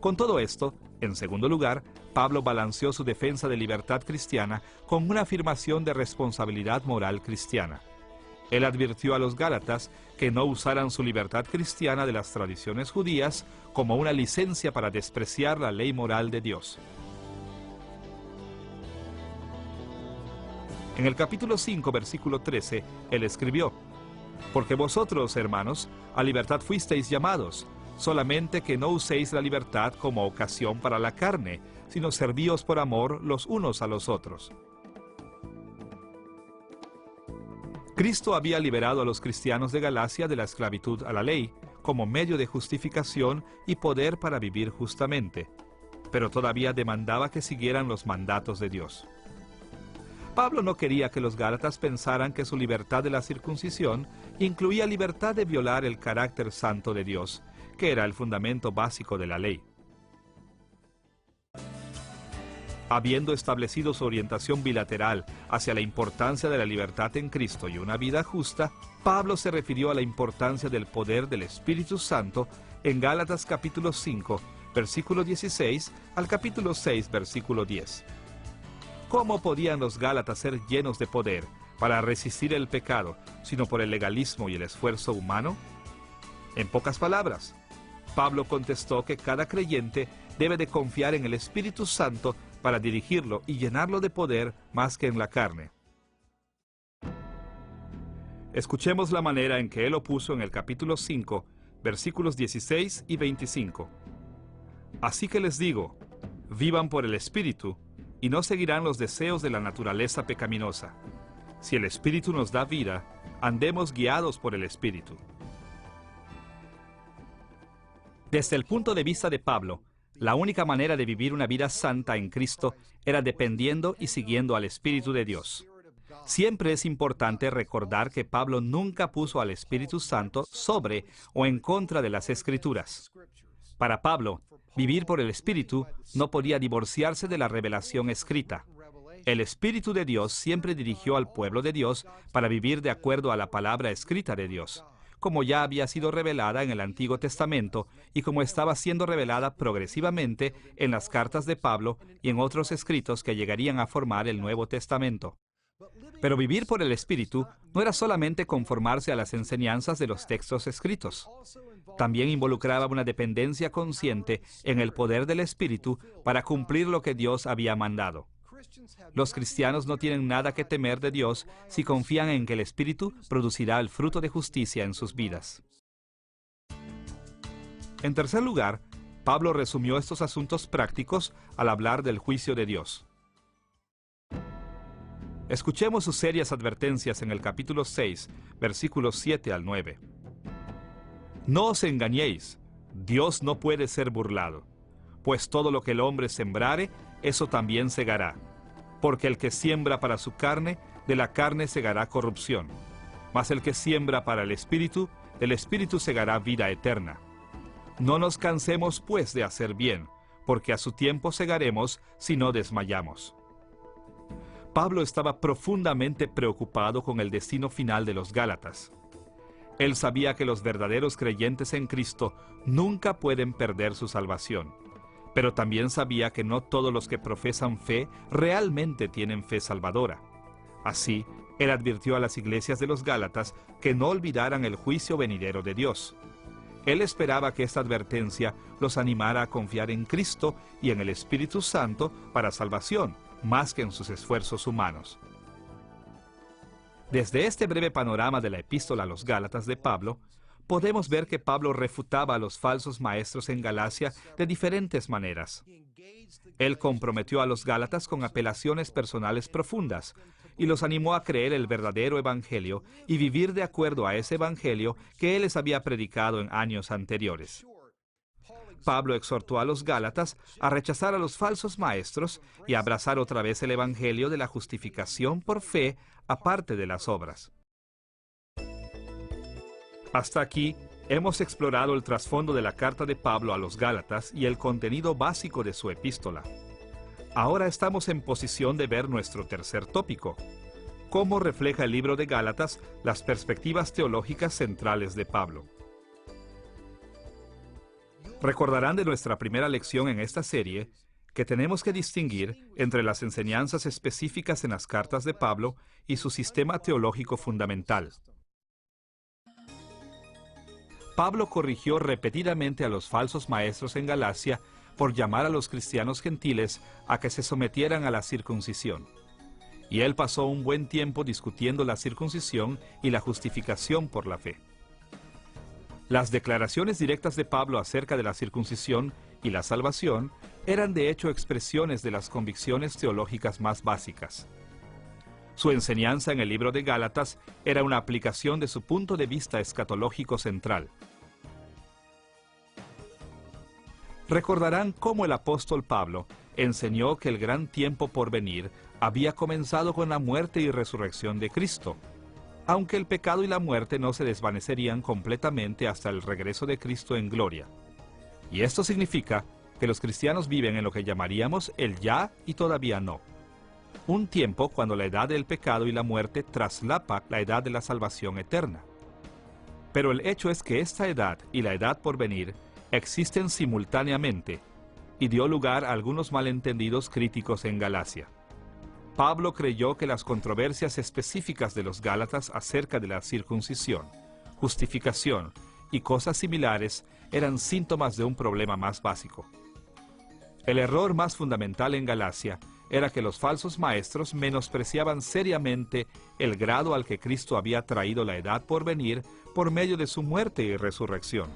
Speaker 1: Con todo esto, en segundo lugar, Pablo balanceó su defensa de libertad cristiana con una afirmación de responsabilidad moral cristiana. Él advirtió a los Gálatas que no usaran su libertad cristiana de las tradiciones judías como una licencia para despreciar la ley moral de Dios. En el capítulo 5, versículo 13, él escribió: Porque vosotros, hermanos, a libertad fuisteis llamados, solamente que no uséis la libertad como ocasión para la carne, sino servíos por amor los unos a los otros. Cristo había liberado a los cristianos de Galacia de la esclavitud a la ley, como medio de justificación y poder para vivir justamente, pero todavía demandaba que siguieran los mandatos de Dios. Pablo no quería que los gálatas pensaran que su libertad de la circuncisión incluía libertad de violar el carácter santo de Dios, que era el fundamento básico de la ley. Habiendo establecido su orientación bilateral hacia la importancia de la libertad en Cristo y una vida justa, Pablo se refirió a la importancia del poder del Espíritu Santo en Gálatas capítulo 5, versículo 16 al capítulo 6, versículo 10. ¿Cómo podían los gálatas ser llenos de poder para resistir el pecado, sino por el legalismo y el esfuerzo humano? En pocas palabras, Pablo contestó que cada creyente debe de confiar en el Espíritu Santo para dirigirlo y llenarlo de poder más que en la carne. Escuchemos la manera en que él lo puso en el capítulo 5, versículos 16 y 25. Así que les digo, vivan por el Espíritu, y no seguirán los deseos de la naturaleza pecaminosa. Si el Espíritu nos da vida, andemos guiados por el Espíritu. Desde el punto de vista de Pablo, la única manera de vivir una vida santa en Cristo era dependiendo y siguiendo al Espíritu de Dios. Siempre es importante recordar que Pablo nunca puso al Espíritu Santo sobre o en contra de las Escrituras. Para Pablo, vivir por el Espíritu no podía divorciarse de la revelación escrita. El Espíritu de Dios siempre dirigió al pueblo de Dios para vivir de acuerdo a la palabra escrita de Dios, como ya había sido revelada en el Antiguo Testamento y como estaba siendo revelada progresivamente en las cartas de Pablo y en otros escritos que llegarían a formar el Nuevo Testamento. Pero vivir por el Espíritu no era solamente conformarse a las enseñanzas de los textos escritos. También involucraba una dependencia consciente en el poder del Espíritu para cumplir lo que Dios había mandado. Los cristianos no tienen nada que temer de Dios si confían en que el Espíritu producirá el fruto de justicia en sus vidas. En tercer lugar, Pablo resumió estos asuntos prácticos al hablar del juicio de Dios. Escuchemos sus serias advertencias en el capítulo 6, versículos 7 al 9. No os engañéis, Dios no puede ser burlado, pues todo lo que el hombre sembrare, eso también segará. Porque el que siembra para su carne, de la carne segará corrupción. Mas el que siembra para el Espíritu, del Espíritu segará vida eterna. No nos cansemos pues de hacer bien, porque a su tiempo segaremos si no desmayamos. Pablo estaba profundamente preocupado con el destino final de los Gálatas. Él sabía que los verdaderos creyentes en Cristo nunca pueden perder su salvación. Pero también sabía que no todos los que profesan fe realmente tienen fe salvadora. Así, él advirtió a las iglesias de los Gálatas que no olvidaran el juicio venidero de Dios. Él esperaba que esta advertencia los animara a confiar en Cristo y en el Espíritu Santo para salvación, más que en sus esfuerzos humanos. Desde este breve panorama de la epístola a los Gálatas de Pablo, podemos ver que Pablo refutaba a los falsos maestros en Galacia de diferentes maneras. Él comprometió a los Gálatas con apelaciones personales profundas y los animó a creer el verdadero evangelio y vivir de acuerdo a ese evangelio que él les había predicado en años anteriores. Pablo exhortó a los Gálatas a rechazar a los falsos maestros y a abrazar otra vez el evangelio de la justificación por fe aparte de las obras. Hasta aquí, hemos explorado el trasfondo de la carta de Pablo a los Gálatas y el contenido básico de su epístola. Ahora estamos en posición de ver nuestro tercer tópico: cómo refleja el libro de Gálatas las perspectivas teológicas centrales de Pablo. Recordarán de nuestra primera lección en esta serie que tenemos que distinguir entre las enseñanzas específicas en las cartas de Pablo y su sistema teológico fundamental. Pablo corrigió repetidamente a los falsos maestros en Galacia por llamar a los cristianos gentiles a que se sometieran a la circuncisión. Y él pasó un buen tiempo discutiendo la circuncisión y la justificación por la fe. Las declaraciones directas de Pablo acerca de la circuncisión y la salvación eran de hecho expresiones de las convicciones teológicas más básicas. Su enseñanza en el libro de Gálatas era una aplicación de su punto de vista escatológico central. Recordarán cómo el apóstol Pablo enseñó que el gran tiempo por venir había comenzado con la muerte y resurrección de Cristo, aunque el pecado y la muerte no se desvanecerían completamente hasta el regreso de Cristo en gloria. Y esto significa que los cristianos viven en lo que llamaríamos el ya y todavía no. Un tiempo cuando la edad del pecado y la muerte traslapa la edad de la salvación eterna. Pero el hecho es que esta edad y la edad por venir existen simultáneamente y dio lugar a algunos malentendidos críticos en Galacia. Pablo creyó que las controversias específicas de los Gálatas acerca de la circuncisión, justificación y cosas similares eran síntomas de un problema más básico. El error más fundamental en Galacia era que los falsos maestros menospreciaban seriamente el grado al que Cristo había traído la edad por venir por medio de su muerte y resurrección.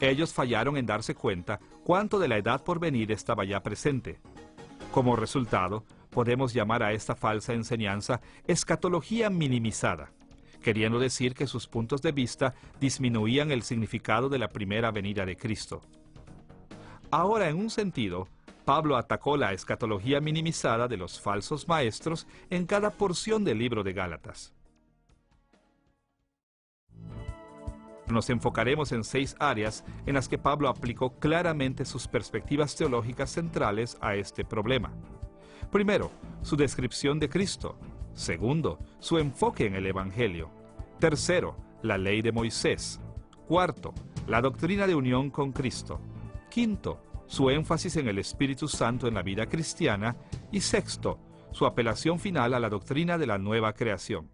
Speaker 1: Ellos fallaron en darse cuenta cuánto de la edad por venir estaba ya presente. Como resultado, podemos llamar a esta falsa enseñanza escatología minimizada, queriendo decir que sus puntos de vista disminuían el significado de la primera venida de Cristo. Ahora, en un sentido, Pablo atacó la escatología minimizada de los falsos maestros en cada porción del libro de Gálatas. Nos enfocaremos en 6 áreas en las que Pablo aplicó claramente sus perspectivas teológicas centrales a este problema. Primero, su descripción de Cristo. Segundo, su enfoque en el Evangelio. Tercero, la ley de Moisés. Cuarto, la doctrina de unión con Cristo. Quinto, su énfasis en el Espíritu Santo en la vida cristiana. Y sexto, su apelación final a la doctrina de la nueva creación.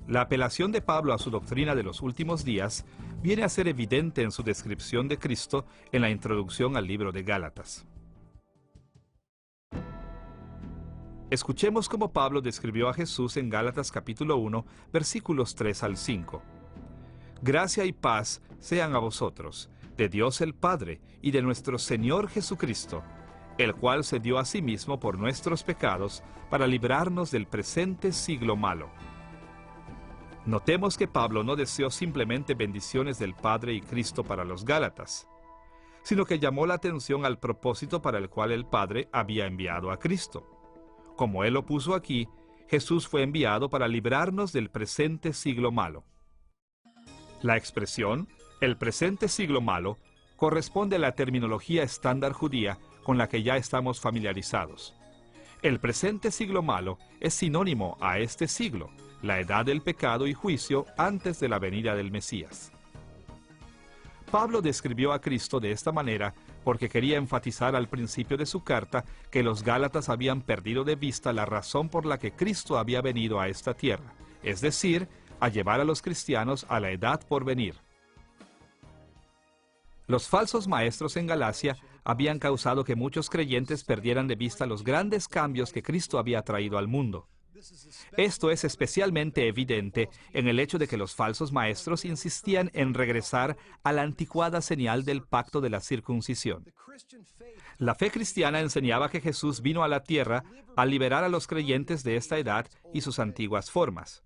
Speaker 1: La apelación de Pablo a su doctrina de los últimos días viene a ser evidente en su descripción de Cristo en la introducción al libro de Gálatas. Escuchemos cómo Pablo describió a Jesús en Gálatas capítulo 1, versículos 3 al 5. Gracia y paz sean a vosotros, de Dios el Padre y de nuestro Señor Jesucristo, el cual se dio a sí mismo por nuestros pecados para librarnos del presente siglo malo. Notemos que Pablo no deseó simplemente bendiciones del Padre y Cristo para los Gálatas, sino que llamó la atención al propósito para el cual el Padre había enviado a Cristo. Como él lo puso aquí, Jesús fue enviado para librarnos del presente siglo malo. La expresión, el presente siglo malo, corresponde a la terminología estándar judía con la que ya estamos familiarizados. El presente siglo malo es sinónimo a este siglo, la edad del pecado y juicio antes de la venida del Mesías. Pablo describió a Cristo de esta manera porque quería enfatizar al principio de su carta que los Gálatas habían perdido de vista la razón por la que Cristo había venido a esta tierra, es decir, a llevar a los cristianos a la edad por venir. Los falsos maestros en Galacia habían causado que muchos creyentes perdieran de vista los grandes cambios que Cristo había traído al mundo. Esto es especialmente evidente en el hecho de que los falsos maestros insistían en regresar a la anticuada señal del pacto de la circuncisión. La fe cristiana enseñaba que Jesús vino a la tierra a liberar a los creyentes de esta edad y sus antiguas formas.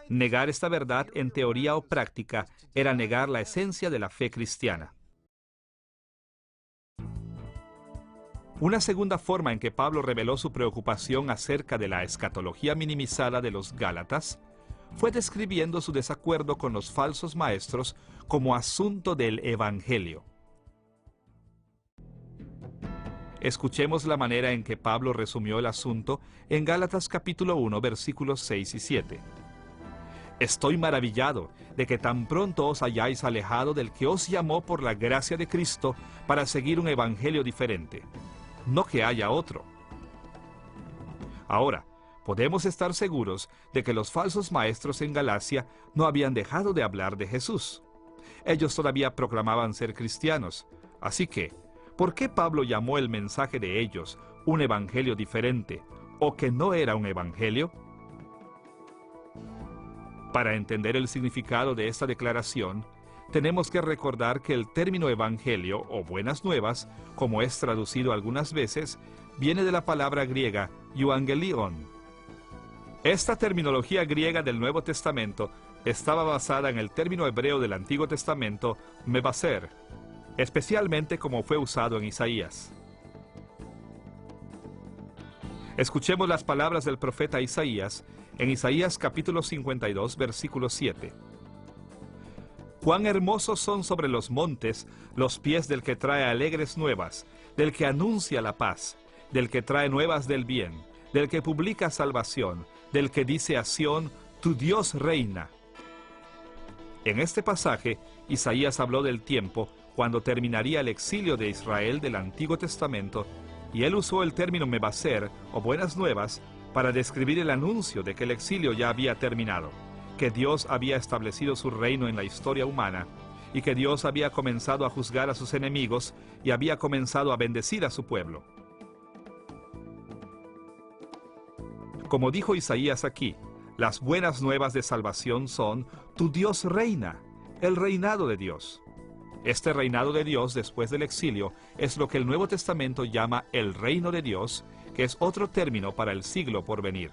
Speaker 1: Negar esta verdad en teoría o práctica era negar la esencia de la fe cristiana. Una segunda forma en que Pablo reveló su preocupación acerca de la escatología minimizada de los Gálatas fue describiendo su desacuerdo con los falsos maestros como asunto del Evangelio. Escuchemos la manera en que Pablo resumió el asunto en Gálatas capítulo 1, versículos 6 y 7. Estoy maravillado de que tan pronto os hayáis alejado del que os llamó por la gracia de Cristo para seguir un evangelio diferente. No que haya otro. Ahora, podemos estar seguros de que los falsos maestros en Galacia no habían dejado de hablar de Jesús. Ellos todavía proclamaban ser cristianos. Así que, ¿por qué Pablo llamó el mensaje de ellos un evangelio diferente, o que no era un evangelio? Para entender el significado de esta declaración, tenemos que recordar que el término evangelio o buenas nuevas, como es traducido algunas veces, viene de la palabra griega euangelion. Esta terminología griega del Nuevo Testamento estaba basada en el término hebreo del Antiguo Testamento, mebaser, especialmente como fue usado en Isaías. Escuchemos las palabras del profeta Isaías en Isaías capítulo 52, versículo 7. Cuán hermosos son sobre los montes los pies del que trae alegres nuevas, del que anuncia la paz, del que trae nuevas del bien, del que publica salvación, del que dice a Sión, tu Dios reina. En este pasaje, Isaías habló del tiempo cuando terminaría el exilio de Israel del Antiguo Testamento, y él usó el término mebaser, o buenas nuevas, para describir el anuncio de que el exilio ya había terminado, que Dios había establecido su reino en la historia humana, y que Dios había comenzado a juzgar a sus enemigos y había comenzado a bendecir a su pueblo. Como dijo Isaías aquí, las buenas nuevas de salvación son, tu Dios reina, el reinado de Dios. Este reinado de Dios después del exilio es lo que el Nuevo Testamento llama el reino de Dios, que es otro término para el siglo por venir.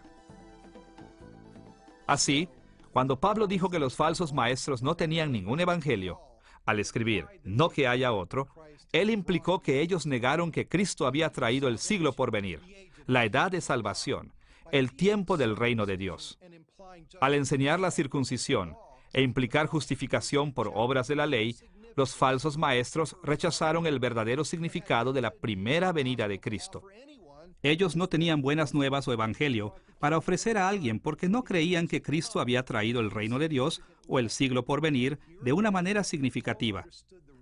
Speaker 1: Así, cuando Pablo dijo que los falsos maestros no tenían ningún evangelio, al escribir, no que haya otro, él implicó que ellos negaron que Cristo había traído el siglo por venir, la edad de salvación, el tiempo del reino de Dios. Al enseñar la circuncisión e implicar justificación por obras de la ley, los falsos maestros rechazaron el verdadero significado de la primera venida de Cristo. Ellos no tenían buenas nuevas o evangelio para ofrecer a alguien porque no creían que Cristo había traído el reino de Dios o el siglo por venir de una manera significativa.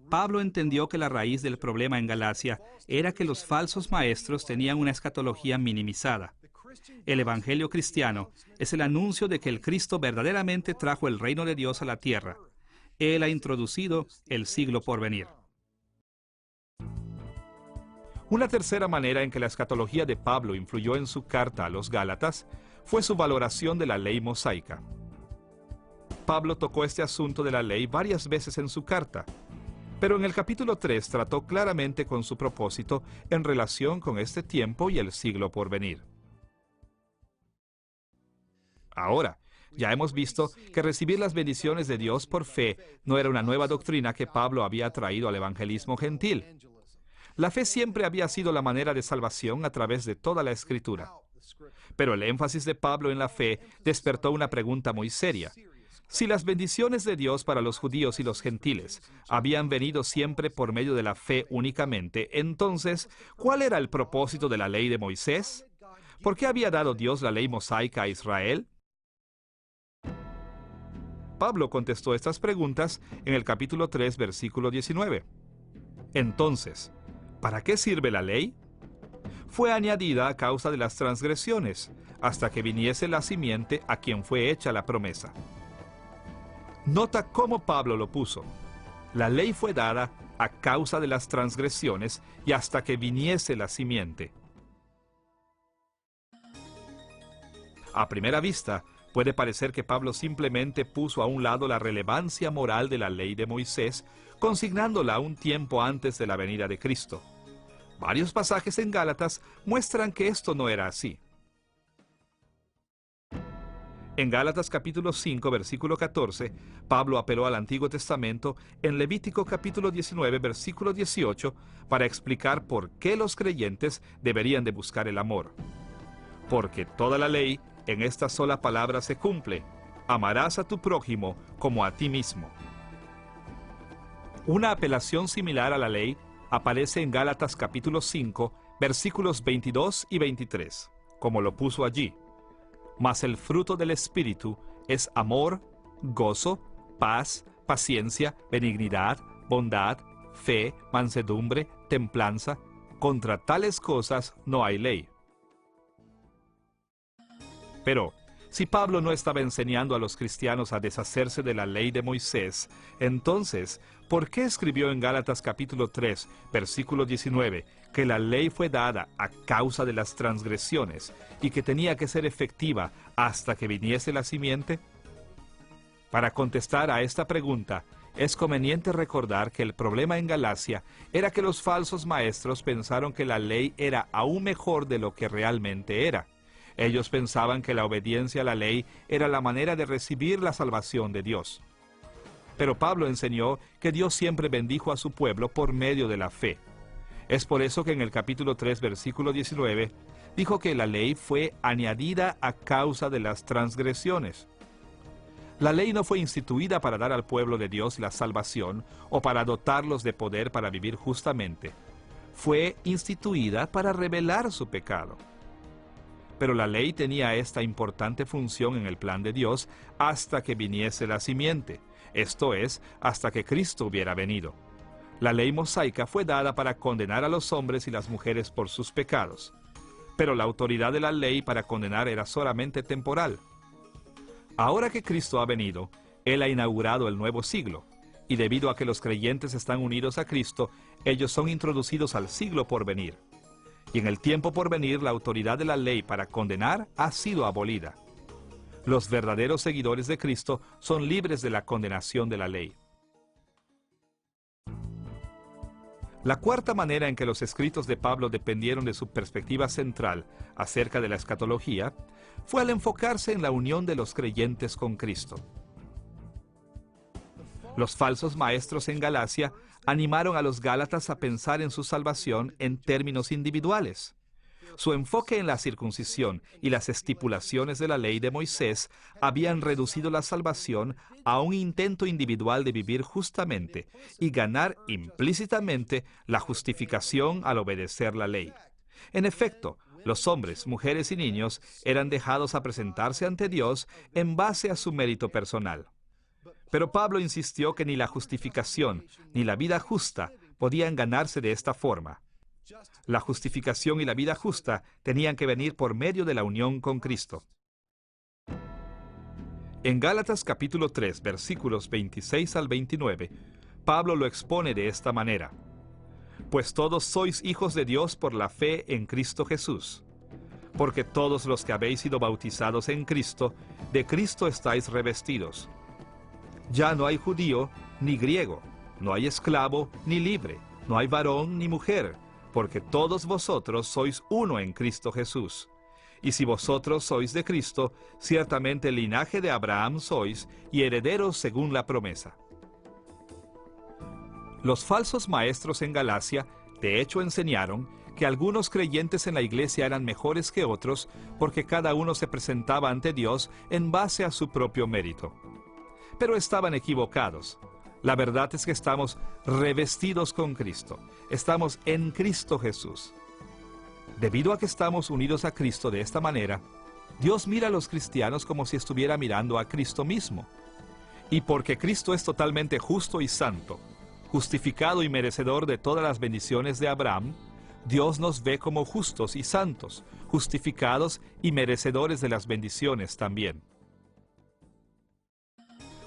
Speaker 1: Pablo entendió que la raíz del problema en Galacia era que los falsos maestros tenían una escatología minimizada. El evangelio cristiano es el anuncio de que el Cristo verdaderamente trajo el reino de Dios a la tierra. Él ha introducido el siglo por venir. Una tercera manera en que la escatología de Pablo influyó en su carta a los Gálatas fue su valoración de la ley mosaica. Pablo tocó este asunto de la ley varias veces en su carta, pero en el capítulo 3 trató claramente con su propósito en relación con este tiempo y el siglo por venir. Ahora, ya hemos visto que recibir las bendiciones de Dios por fe no era una nueva doctrina que Pablo había traído al evangelismo gentil. La fe siempre había sido la manera de salvación a través de toda la Escritura. Pero el énfasis de Pablo en la fe despertó una pregunta muy seria. Si las bendiciones de Dios para los judíos y los gentiles habían venido siempre por medio de la fe únicamente, entonces, ¿cuál era el propósito de la ley de Moisés? ¿Por qué había dado Dios la ley mosaica a Israel? Pablo contestó estas preguntas en el capítulo 3, versículo 19. Entonces, ¿para qué sirve la ley? Fue añadida a causa de las transgresiones, hasta que viniese la simiente a quien fue hecha la promesa. Nota cómo Pablo lo puso. La ley fue dada a causa de las transgresiones y hasta que viniese la simiente. A primera vista, puede parecer que Pablo simplemente puso a un lado la relevancia moral de la ley de Moisés, consignándola a un tiempo antes de la venida de Cristo. Varios pasajes en Gálatas muestran que esto no era así. En Gálatas capítulo 5, versículo 14, Pablo apeló al Antiguo Testamento en Levítico capítulo 19, versículo 18, para explicar por qué los creyentes deberían de buscar el amor. Porque toda la ley en esta sola palabra se cumple: amarás a tu prójimo como a ti mismo. Una apelación similar a la ley aparece en Gálatas capítulo 5, versículos 22 y 23, como lo puso allí. Mas el fruto del Espíritu es amor, gozo, paz, paciencia, benignidad, bondad, fe, mansedumbre, templanza. Contra tales cosas no hay ley. Pero, Si Pablo no estaba enseñando a los cristianos a deshacerse de la ley de Moisés, entonces, ¿por qué escribió en Gálatas capítulo 3, versículo 19, que la ley fue dada a causa de las transgresiones y que tenía que ser efectiva hasta que viniese la simiente? Para contestar a esta pregunta, es conveniente recordar que el problema en Galacia era que los falsos maestros pensaron que la ley era aún mejor de lo que realmente era. Ellos pensaban que la obediencia a la ley era la manera de recibir la salvación de Dios. Pero Pablo enseñó que Dios siempre bendijo a su pueblo por medio de la fe. Es por eso que en el capítulo 3, versículo 19, dijo que la ley fue añadida a causa de las transgresiones. La ley no fue instituida para dar al pueblo de Dios la salvación o para dotarlos de poder para vivir justamente. Fue instituida para revelar su pecado. Pero la ley tenía esta importante función en el plan de Dios hasta que viniese la simiente, esto es, hasta que Cristo hubiera venido. La ley mosaica fue dada para condenar a los hombres y las mujeres por sus pecados, pero la autoridad de la ley para condenar era solamente temporal. Ahora que Cristo ha venido, Él ha inaugurado el nuevo siglo, y debido a que los creyentes están unidos a Cristo, ellos son introducidos al siglo por venir. Y en el tiempo por venir, la autoridad de la ley para condenar ha sido abolida. Los verdaderos seguidores de Cristo son libres de la condenación de la ley. La cuarta manera en que los escritos de Pablo dependieron de su perspectiva central acerca de la escatología fue al enfocarse en la unión de los creyentes con Cristo. Los falsos maestros en Galacia animaron a los gálatas a pensar en su salvación en términos individuales. Su enfoque en la circuncisión y las estipulaciones de la ley de Moisés habían reducido la salvación a un intento individual de vivir justamente y ganar implícitamente la justificación al obedecer la ley. En efecto, los hombres, mujeres y niños eran dejados a presentarse ante Dios en base a su mérito personal. Pero Pablo insistió que ni la justificación ni la vida justa podían ganarse de esta forma. La justificación y la vida justa tenían que venir por medio de la unión con Cristo. En Gálatas capítulo 3, versículos 26 al 29, Pablo lo expone de esta manera: Pues todos sois hijos de Dios por la fe en Cristo Jesús. Porque todos los que habéis sido bautizados en Cristo, de Cristo estáis revestidos. Ya no hay judío ni griego, no hay esclavo ni libre, no hay varón ni mujer, porque todos vosotros sois uno en Cristo Jesús. Y si vosotros sois de Cristo, ciertamente el linaje de Abraham sois y herederos según la promesa. Los falsos maestros en Galacia, de hecho, enseñaron que algunos creyentes en la iglesia eran mejores que otros porque cada uno se presentaba ante Dios en base a su propio mérito. Pero estaban equivocados. La verdad es que estamos revestidos con Cristo. Estamos en Cristo Jesús. Debido a que estamos unidos a Cristo de esta manera, Dios mira a los cristianos como si estuviera mirando a Cristo mismo. Y porque Cristo es totalmente justo y santo, justificado y merecedor de todas las bendiciones de Abraham, Dios nos ve como justos y santos, justificados y merecedores de las bendiciones también.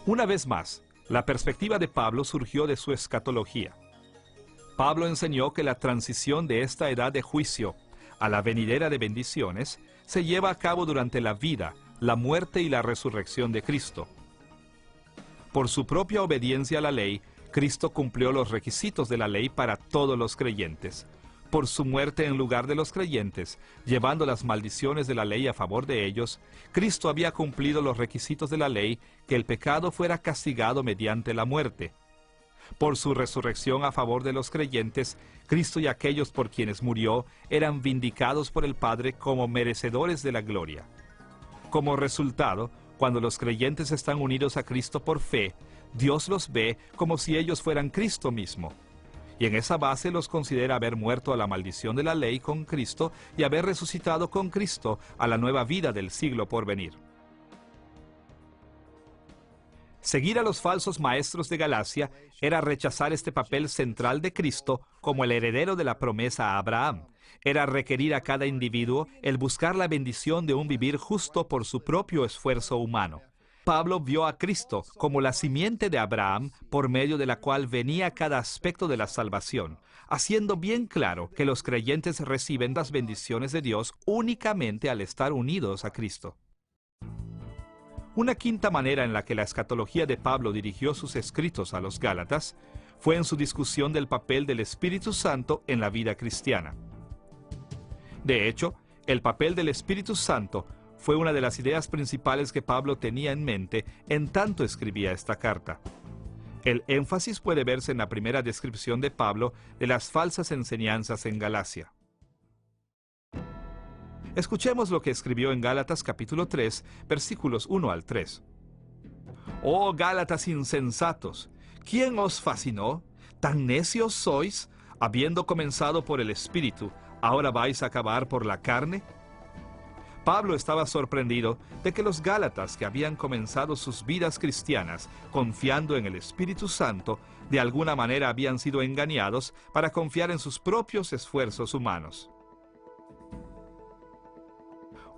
Speaker 1: Una vez más, la perspectiva de Pablo surgió de su escatología. Pablo enseñó que la transición de esta edad de juicio a la venidera de bendiciones se lleva a cabo durante la vida, la muerte y la resurrección de Cristo. Por su propia obediencia a la ley, Cristo cumplió los requisitos de la ley para todos los creyentes. Por su muerte en lugar de los creyentes, llevando las maldiciones de la ley a favor de ellos, Cristo había cumplido los requisitos de la ley, que el pecado fuera castigado mediante la muerte. Por su resurrección a favor de los creyentes, Cristo y aquellos por quienes murió eran vindicados por el Padre como merecedores de la gloria. Como resultado, cuando los creyentes están unidos a Cristo por fe, Dios los ve como si ellos fueran Cristo mismo. Y en esa base los considera haber muerto a la maldición de la ley con Cristo y haber resucitado con Cristo a la nueva vida del siglo por venir. Seguir a los falsos maestros de Galacia era rechazar este papel central de Cristo como el heredero de la promesa a Abraham, era requerir a cada individuo el buscar la bendición de un vivir justo por su propio esfuerzo humano. Pablo vio a Cristo como la simiente de Abraham por medio de la cual venía cada aspecto de la salvación, haciendo bien claro que los creyentes reciben las bendiciones de Dios únicamente al estar unidos a Cristo. Una quinta manera en la que la escatología de Pablo dirigió sus escritos a los Gálatas fue en su discusión del papel del Espíritu Santo en la vida cristiana. De hecho, el papel del Espíritu Santo fue una de las ideas principales que Pablo tenía en mente en tanto escribía esta carta. El énfasis puede verse en la primera descripción de Pablo de las falsas enseñanzas en Galacia. Escuchemos lo que escribió en Gálatas capítulo 3, versículos 1 al 3. «Oh Gálatas insensatos, ¿quién os fascinó? ¿Tan necios sois? Habiendo comenzado por el Espíritu, ¿ahora vais a acabar por la carne?» Pablo estaba sorprendido de que los Gálatas que habían comenzado sus vidas cristianas confiando en el Espíritu Santo, de alguna manera habían sido engañados para confiar en sus propios esfuerzos humanos.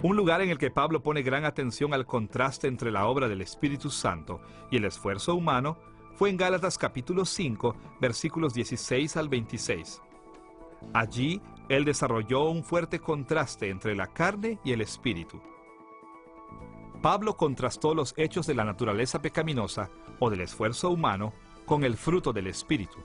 Speaker 1: Un lugar en el que Pablo pone gran atención al contraste entre la obra del Espíritu Santo y el esfuerzo humano fue en Gálatas capítulo 5, versículos 16 al 26. Allí, él desarrolló un fuerte contraste entre la carne y el espíritu. Pablo contrastó los hechos de la naturaleza pecaminosa o del esfuerzo humano con el fruto del espíritu.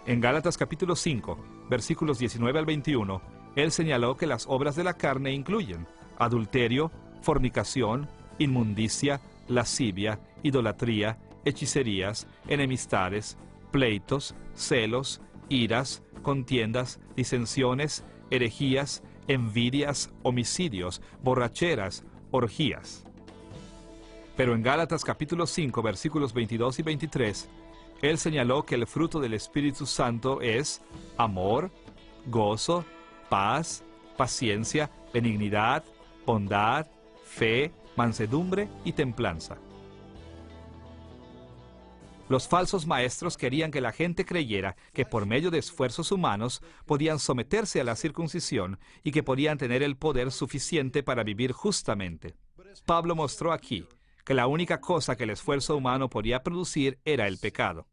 Speaker 1: En Gálatas capítulo 5, versículos 19 al 21, él señaló que las obras de la carne incluyen adulterio, fornicación, inmundicia, lascivia, idolatría, hechicerías, enemistades, pleitos, celos, iras, contiendas, disensiones, herejías, envidias, homicidios, borracheras, orgías. Pero en Gálatas capítulo 5, versículos 22 y 23, él señaló que el fruto del Espíritu Santo es amor, gozo, paz, paciencia, benignidad, bondad, fe, mansedumbre y templanza. Los falsos maestros querían que la gente creyera que por medio de esfuerzos humanos podían someterse a la circuncisión y que podían tener el poder suficiente para vivir justamente. Pablo mostró aquí que la única cosa que el esfuerzo humano podía producir era el pecado.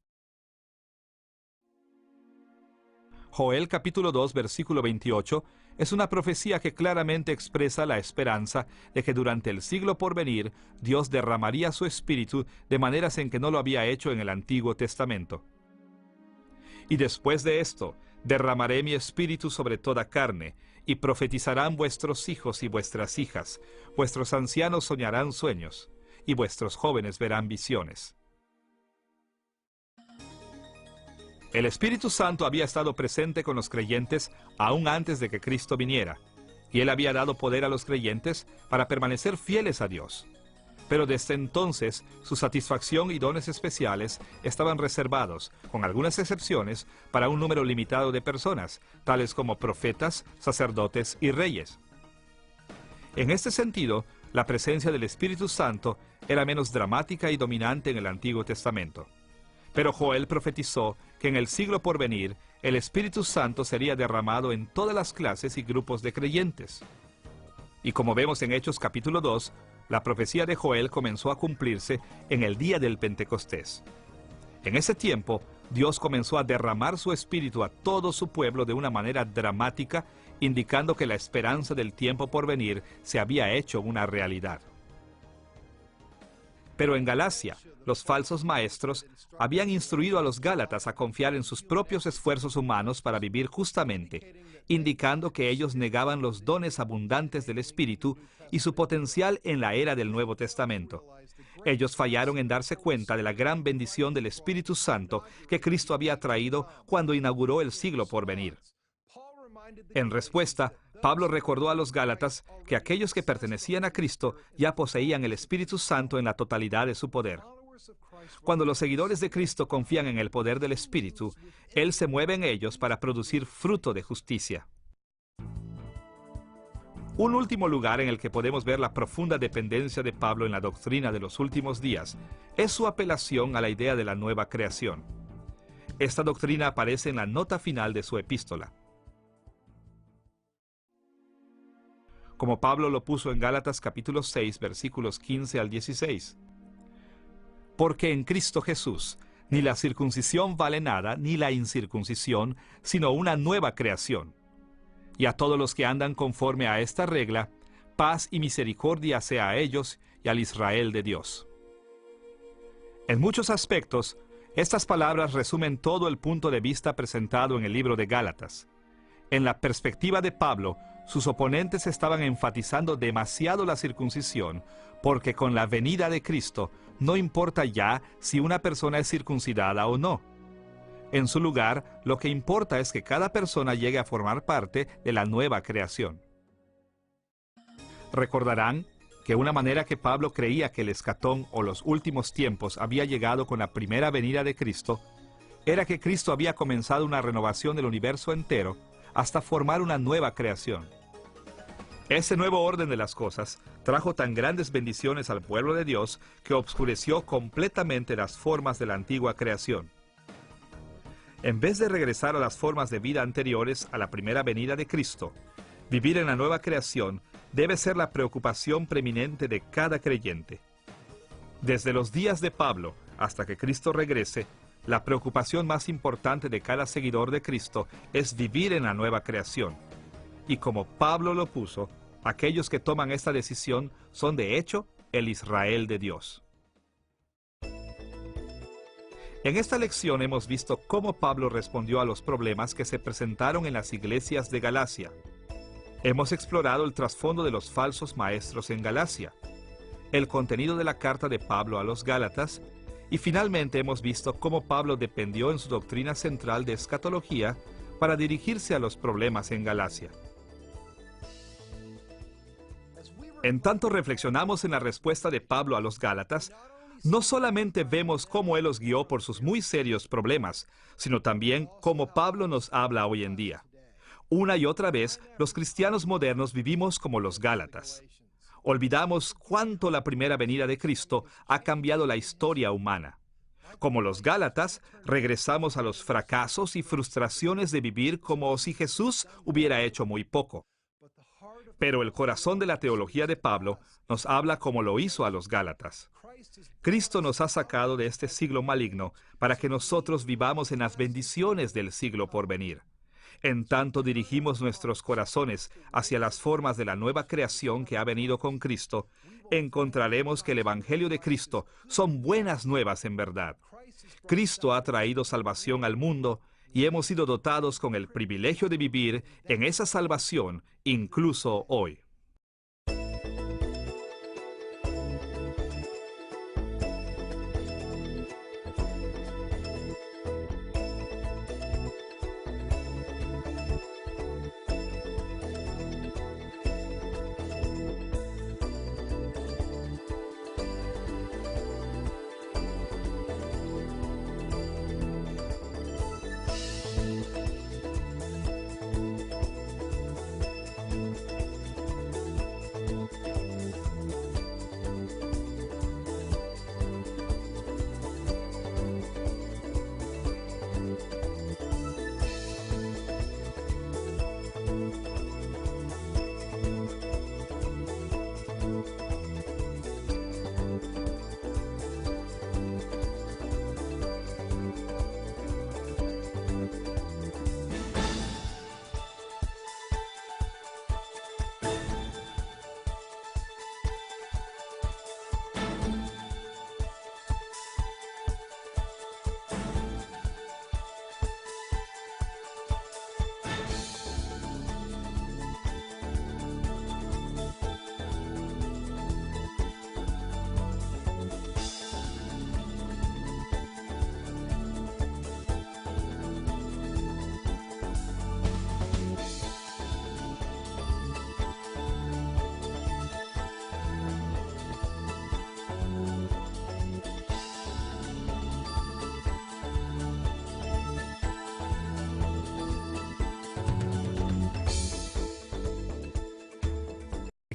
Speaker 1: Joel capítulo 2, versículo 28, es una profecía que claramente expresa la esperanza de que durante el siglo por venir, Dios derramaría su Espíritu de maneras en que no lo había hecho en el Antiguo Testamento. Y después de esto, derramaré mi Espíritu sobre toda carne, y profetizarán vuestros hijos y vuestras hijas, vuestros ancianos soñarán sueños, y vuestros jóvenes verán visiones. El Espíritu Santo había estado presente con los creyentes aún antes de que Cristo viniera, y Él había dado poder a los creyentes para permanecer fieles a Dios. Pero desde entonces, su satisfacción y dones especiales estaban reservados, con algunas excepciones, para un número limitado de personas, tales como profetas, sacerdotes y reyes. En este sentido, la presencia del Espíritu Santo era menos dramática y dominante en el Antiguo Testamento. Pero Joel profetizó que en el siglo por venir, el Espíritu Santo sería derramado en todas las clases y grupos de creyentes. Y como vemos en Hechos capítulo 2, la profecía de Joel comenzó a cumplirse en el día del Pentecostés. En ese tiempo, Dios comenzó a derramar su Espíritu a todo su pueblo de una manera dramática, indicando que la esperanza del tiempo por venir se había hecho una realidad. Pero en Galacia, los falsos maestros habían instruido a los Gálatas a confiar en sus propios esfuerzos humanos para vivir justamente, indicando que ellos negaban los dones abundantes del Espíritu y su potencial en la era del Nuevo Testamento. Ellos fallaron en darse cuenta de la gran bendición del Espíritu Santo que Cristo había traído cuando inauguró el siglo por venir. En respuesta, Pablo recordó a los Gálatas que aquellos que pertenecían a Cristo ya poseían el Espíritu Santo en la totalidad de su poder. Cuando los seguidores de Cristo confían en el poder del Espíritu, Él se mueve en ellos para producir fruto de justicia. Un último lugar en el que podemos ver la profunda dependencia de Pablo en la doctrina de los últimos días es su apelación a la idea de la nueva creación. Esta doctrina aparece en la nota final de su epístola. como Pablo lo puso en Gálatas capítulo 6, versículos 15 al 16. Porque en Cristo Jesús ni la circuncisión vale nada, ni la incircuncisión, sino una nueva creación. Y a todos los que andan conforme a esta regla, paz y misericordia sea a ellos y al Israel de Dios. En muchos aspectos, estas palabras resumen todo el punto de vista presentado en el libro de Gálatas. En la perspectiva de Pablo, sus oponentes estaban enfatizando demasiado la circuncisión, porque con la venida de Cristo no importa ya si una persona es circuncidada o no. En su lugar, lo que importa es que cada persona llegue a formar parte de la nueva creación. Recordarán que una manera que Pablo creía que el escatón o los últimos tiempos había llegado con la primera venida de Cristo, era que Cristo había comenzado una renovación del universo entero hasta formar una nueva creación. Ese nuevo orden de las cosas trajo tan grandes bendiciones al pueblo de Dios que obscureció completamente las formas de la antigua creación. En vez de regresar a las formas de vida anteriores a la primera venida de Cristo, vivir en la nueva creación debe ser la preocupación preeminente de cada creyente. Desde los días de Pablo hasta que Cristo regrese, la preocupación más importante de cada seguidor de Cristo es vivir en la nueva creación. Y como Pablo lo puso, aquellos que toman esta decisión son de hecho el Israel de Dios. En esta lección hemos visto cómo Pablo respondió a los problemas que se presentaron en las iglesias de Galacia. Hemos explorado el trasfondo de los falsos maestros en Galacia, el contenido de la carta de Pablo a los Gálatas, y finalmente hemos visto cómo Pablo dependió en su doctrina central de escatología para dirigirse a los problemas en Galacia. En tanto reflexionamos en la respuesta de Pablo a los Gálatas, no solamente vemos cómo él los guió por sus muy serios problemas, sino también cómo Pablo nos habla hoy en día. Una y otra vez, los cristianos modernos vivimos como los Gálatas. Olvidamos cuánto la primera venida de Cristo ha cambiado la historia humana. Como los Gálatas, regresamos a los fracasos y frustraciones de vivir como si Jesús hubiera hecho muy poco. Pero el corazón de la teología de Pablo nos habla como lo hizo a los Gálatas. Cristo nos ha sacado de este siglo maligno para que nosotros vivamos en las bendiciones del siglo por venir. En tanto dirigimos nuestros corazones hacia las formas de la nueva creación que ha venido con Cristo, encontraremos que el Evangelio de Cristo son buenas nuevas en verdad. Cristo ha traído salvación al mundo y hemos sido dotados con el privilegio de vivir en esa salvación incluso hoy.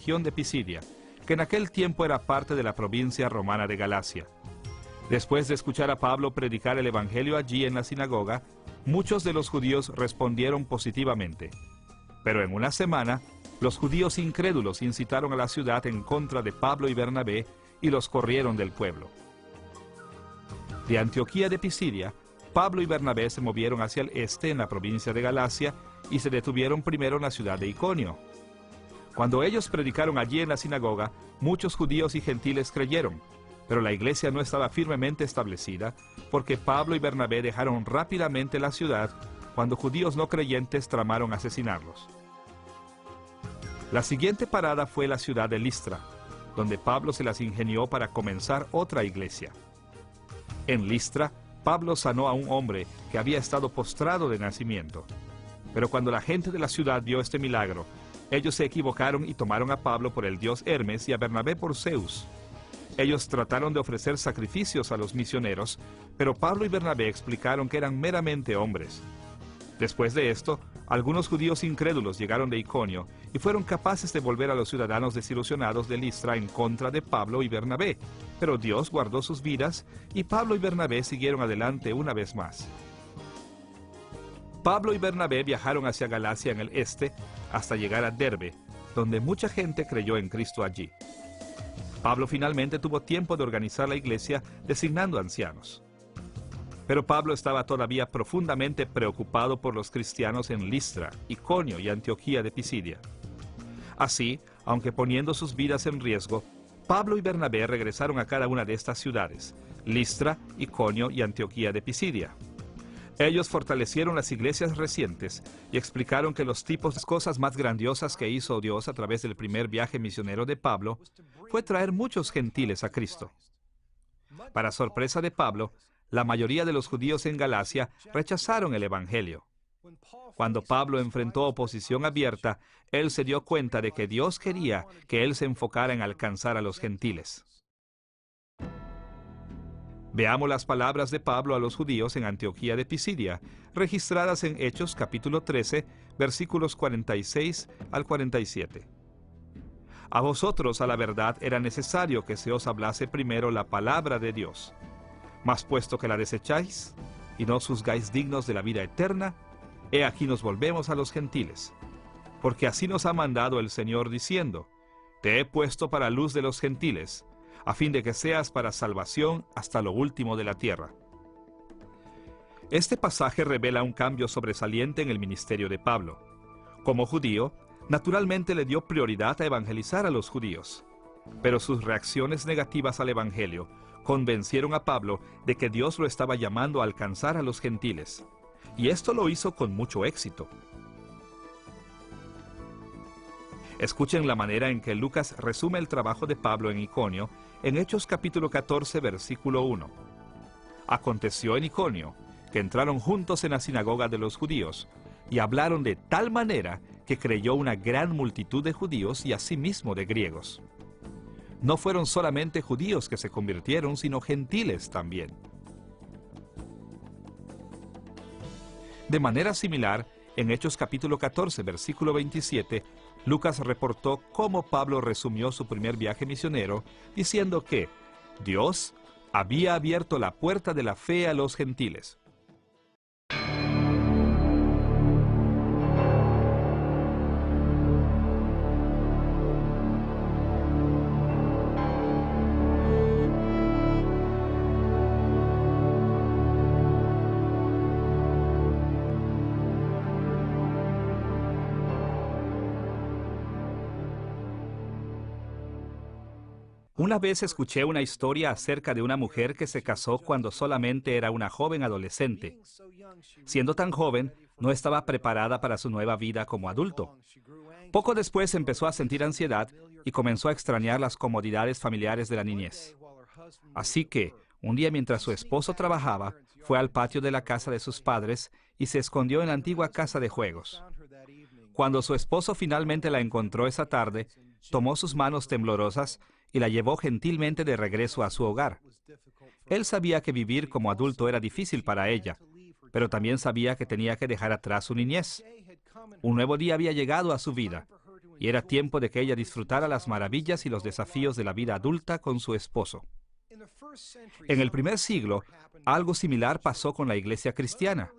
Speaker 1: Región de Pisidia, que en aquel tiempo era parte de la provincia romana de Galacia. Después de escuchar a Pablo predicar el Evangelio allí en la sinagoga, muchos de los judíos respondieron positivamente. Pero en una semana, Los judíos incrédulos incitaron a la ciudad en contra de Pablo y Bernabé y los corrieron del pueblo. De Antioquía de Pisidia, Pablo y Bernabé se movieron hacia el este en la provincia de Galacia y se detuvieron primero en la ciudad de Iconio. Cuando ellos predicaron allí en la sinagoga, muchos judíos y gentiles creyeron, pero la iglesia no estaba firmemente establecida porque Pablo y Bernabé dejaron rápidamente la ciudad cuando judíos no creyentes tramaron asesinarlos. La siguiente parada fue la ciudad de Listra, donde Pablo se las ingenió para comenzar otra iglesia. En Listra, Pablo sanó a un hombre que había estado postrado de nacimiento. Pero cuando la gente de la ciudad vio este milagro, ellos se equivocaron y tomaron a Pablo por el dios Hermes y a Bernabé por Zeus. Ellos trataron de ofrecer sacrificios a los misioneros, pero Pablo y Bernabé explicaron que eran meramente hombres. Después de esto, algunos judíos incrédulos llegaron de Iconio y fueron capaces de volver a los ciudadanos desilusionados de Listra en contra de Pablo y Bernabé, pero Dios guardó sus vidas y Pablo y Bernabé siguieron adelante una vez más. Pablo y Bernabé viajaron hacia Galacia en el este hasta llegar a Derbe, donde mucha gente creyó en Cristo allí. Pablo finalmente tuvo tiempo de organizar la iglesia designando ancianos. Pero Pablo estaba todavía profundamente preocupado por los cristianos en Listra, Iconio y Antioquía de Pisidia. Así, aunque poniendo sus vidas en riesgo, Pablo y Bernabé regresaron a cada una de estas ciudades, Listra, Iconio y Antioquía de Pisidia. Ellos fortalecieron las iglesias recientes y explicaron que los tipos de cosas más grandiosas que hizo Dios a través del primer viaje misionero de Pablo fue traer muchos gentiles a Cristo. Para sorpresa de Pablo, la mayoría de los judíos en Galacia rechazaron el Evangelio. Cuando Pablo enfrentó oposición abierta, él se dio cuenta de que Dios quería que él se enfocara en alcanzar a los gentiles. Veamos las palabras de Pablo a los judíos en Antioquía de Pisidia, registradas en Hechos capítulo 13, versículos 46 al 47. A vosotros, a la verdad, era necesario que se os hablase primero la palabra de Dios. Mas puesto que la desecháis, y no os juzgáis dignos de la vida eterna, he aquí nos volvemos a los gentiles. Porque así nos ha mandado el Señor diciendo, te he puesto para luz de los gentiles, a fin de que seas para salvación hasta lo último de la tierra. Este pasaje revela un cambio sobresaliente en el ministerio de Pablo. Como judío, naturalmente le dio prioridad a evangelizar a los judíos. Pero sus reacciones negativas al evangelio convencieron a Pablo de que Dios lo estaba llamando a alcanzar a los gentiles. Y esto lo hizo con mucho éxito. Escuchen la manera en que Lucas resume el trabajo de Pablo en Iconio en Hechos capítulo 14, versículo 1. Aconteció en Iconio que entraron juntos en la sinagoga de los judíos y hablaron de tal manera que creyó una gran multitud de judíos y asimismo de griegos. No fueron solamente judíos que se convirtieron, sino gentiles también. De manera similar, en Hechos capítulo 14, versículo 27, Lucas reportó cómo Pablo resumió su primer viaje misionero, diciendo que Dios había abierto la puerta de la fe a los gentiles. Una vez escuché una historia acerca de una mujer que se casó cuando solamente era una joven adolescente. Siendo tan joven, no estaba preparada para su nueva vida como adulto. Poco después empezó a sentir ansiedad y comenzó a extrañar las comodidades familiares de la niñez. Así que, un día mientras su esposo trabajaba, fue al patio de la casa de sus padres y se escondió en la antigua casa de juegos. Cuando su esposo finalmente la encontró esa tarde, tomó sus manos temblorosas y la llevó gentilmente de regreso a su hogar. Él sabía que vivir como adulto era difícil para ella, pero también sabía que tenía que dejar atrás su niñez. Un nuevo día había llegado a su vida, y era tiempo de que ella disfrutara las maravillas y los desafíos de la vida adulta con su esposo. En el primer siglo, algo similar pasó con la iglesia cristiana.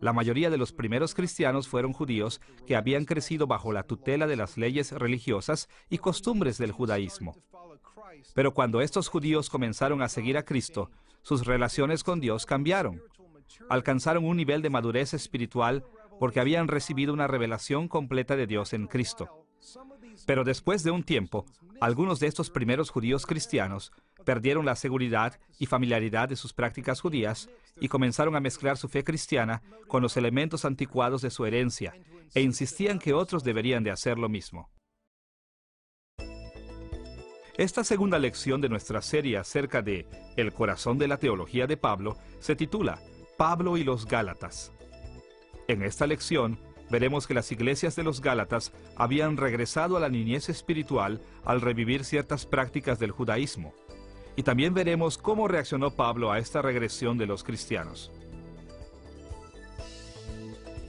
Speaker 1: La mayoría de los primeros cristianos fueron judíos que habían crecido bajo la tutela de las leyes religiosas y costumbres del judaísmo. Pero cuando estos judíos comenzaron a seguir a Cristo, sus relaciones con Dios cambiaron. Alcanzaron un nivel de madurez espiritual porque habían recibido una revelación completa de Dios en Cristo. Pero después de un tiempo, algunos de estos primeros judíos cristianos perdieron la seguridad y familiaridad de sus prácticas judías y comenzaron a mezclar su fe cristiana con los elementos anticuados de su herencia e insistían que otros deberían de hacer lo mismo. Esta segunda lección de nuestra serie acerca de el corazón de la teología de Pablo se titula Pablo y los Gálatas. En esta lección veremos que las iglesias de los Gálatas habían regresado a la niñez espiritual al revivir ciertas prácticas del judaísmo. Y también veremos cómo reaccionó Pablo a esta regresión de los cristianos.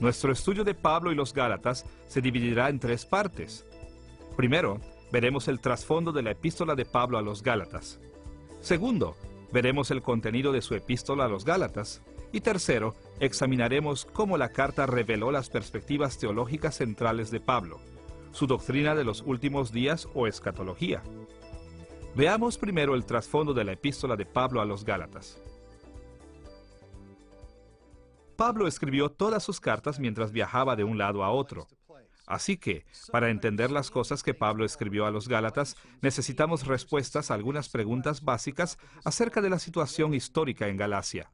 Speaker 1: Nuestro estudio de Pablo y los Gálatas se dividirá en tres partes. Primero, veremos el trasfondo de la epístola de Pablo a los Gálatas. Segundo, veremos el contenido de su epístola a los Gálatas. Y tercero, examinaremos cómo la carta reveló las perspectivas teológicas centrales de Pablo, su doctrina de los últimos días o escatología. Veamos primero el trasfondo de la epístola de Pablo a los Gálatas. Pablo escribió todas sus cartas mientras viajaba de un lado a otro. Así que, para entender las cosas que Pablo escribió a los Gálatas, necesitamos respuestas a algunas preguntas básicas acerca de la situación histórica en Galacia.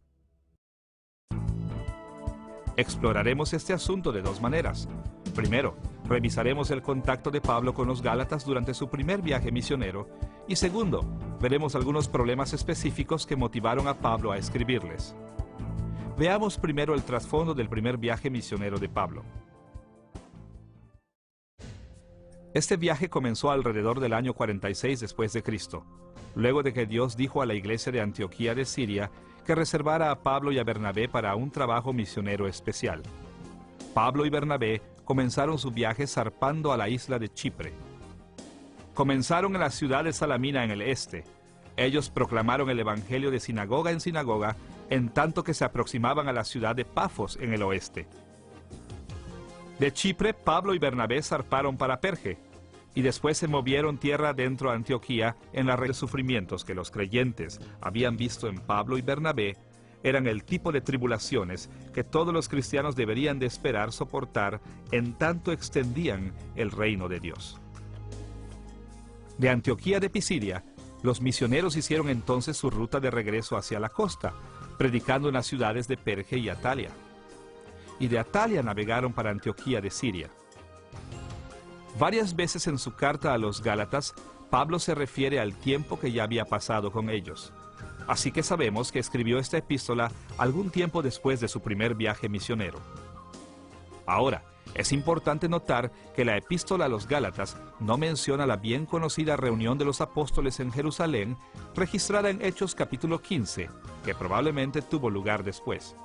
Speaker 1: Exploraremos este asunto de dos maneras. Primero, revisaremos el contacto de Pablo con los Gálatas durante su primer viaje misionero. Y segundo, veremos algunos problemas específicos que motivaron a Pablo a escribirles. Veamos primero el trasfondo del primer viaje misionero de Pablo. Este viaje comenzó alrededor del año 46 después de Cristo, luego de que Dios dijo a la iglesia de Antioquía de Siria que reservara a Pablo y a Bernabé para un trabajo misionero especial. Pablo y Bernabé comenzaron su viaje zarpando a la isla de Chipre. Comenzaron en la ciudad de Salamina en el este. Ellos proclamaron el evangelio de sinagoga en sinagoga, en tanto que se aproximaban a la ciudad de Pafos en el oeste. De Chipre, Pablo y Bernabé zarparon para Perge, y después se movieron tierra adentro a Antioquía en la red de sufrimientos que los creyentes habían visto en Pablo y Bernabé. Eran el tipo de tribulaciones que todos los cristianos deberían de esperar soportar en tanto extendían el reino de Dios. De Antioquía de Pisidia, los misioneros hicieron entonces su ruta de regreso hacia la costa, predicando en las ciudades de Perge y Atalia. Y de Atalia navegaron para Antioquía de Siria. Varias veces en su carta a los Gálatas, Pablo se refiere al tiempo que ya había pasado con ellos. Así que sabemos que escribió esta epístola algún tiempo después de su primer viaje misionero. Ahora, es importante notar que la epístola a los Gálatas no menciona la bien conocida reunión de los apóstoles en Jerusalén, registrada en Hechos capítulo 15, que probablemente tuvo lugar después.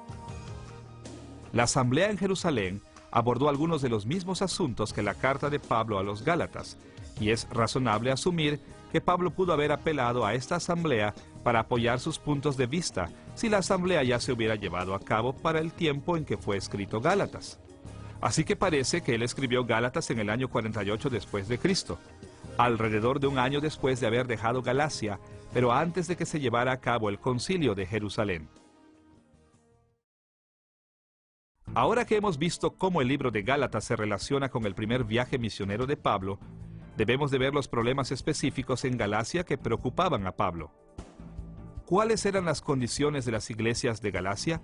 Speaker 1: La asamblea en Jerusalén abordó algunos de los mismos asuntos que la carta de Pablo a los Gálatas, y es razonable asumir que Pablo pudo haber apelado a esta asamblea para apoyar sus puntos de vista si la asamblea ya se hubiera llevado a cabo para el tiempo en que fue escrito Gálatas. Así que parece que él escribió Gálatas en el año 48 después de Cristo, alrededor de un año después de haber dejado Galacia, pero antes de que se llevara a cabo el concilio de Jerusalén. Ahora que hemos visto cómo el libro de Gálatas se relaciona con el primer viaje misionero de Pablo, debemos de ver los problemas específicos en Galacia que preocupaban a Pablo. ¿Cuáles eran las condiciones de las iglesias de Galacia?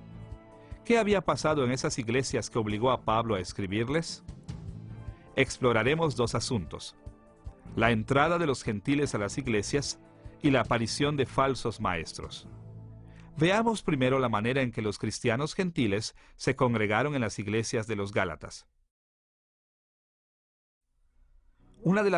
Speaker 1: ¿Qué había pasado en esas iglesias que obligó a Pablo a escribirles? Exploraremos dos asuntos: la entrada de los gentiles a las iglesias y la aparición de falsos maestros. Veamos primero la manera en que los cristianos gentiles se congregaron en las iglesias de los Gálatas. Una de las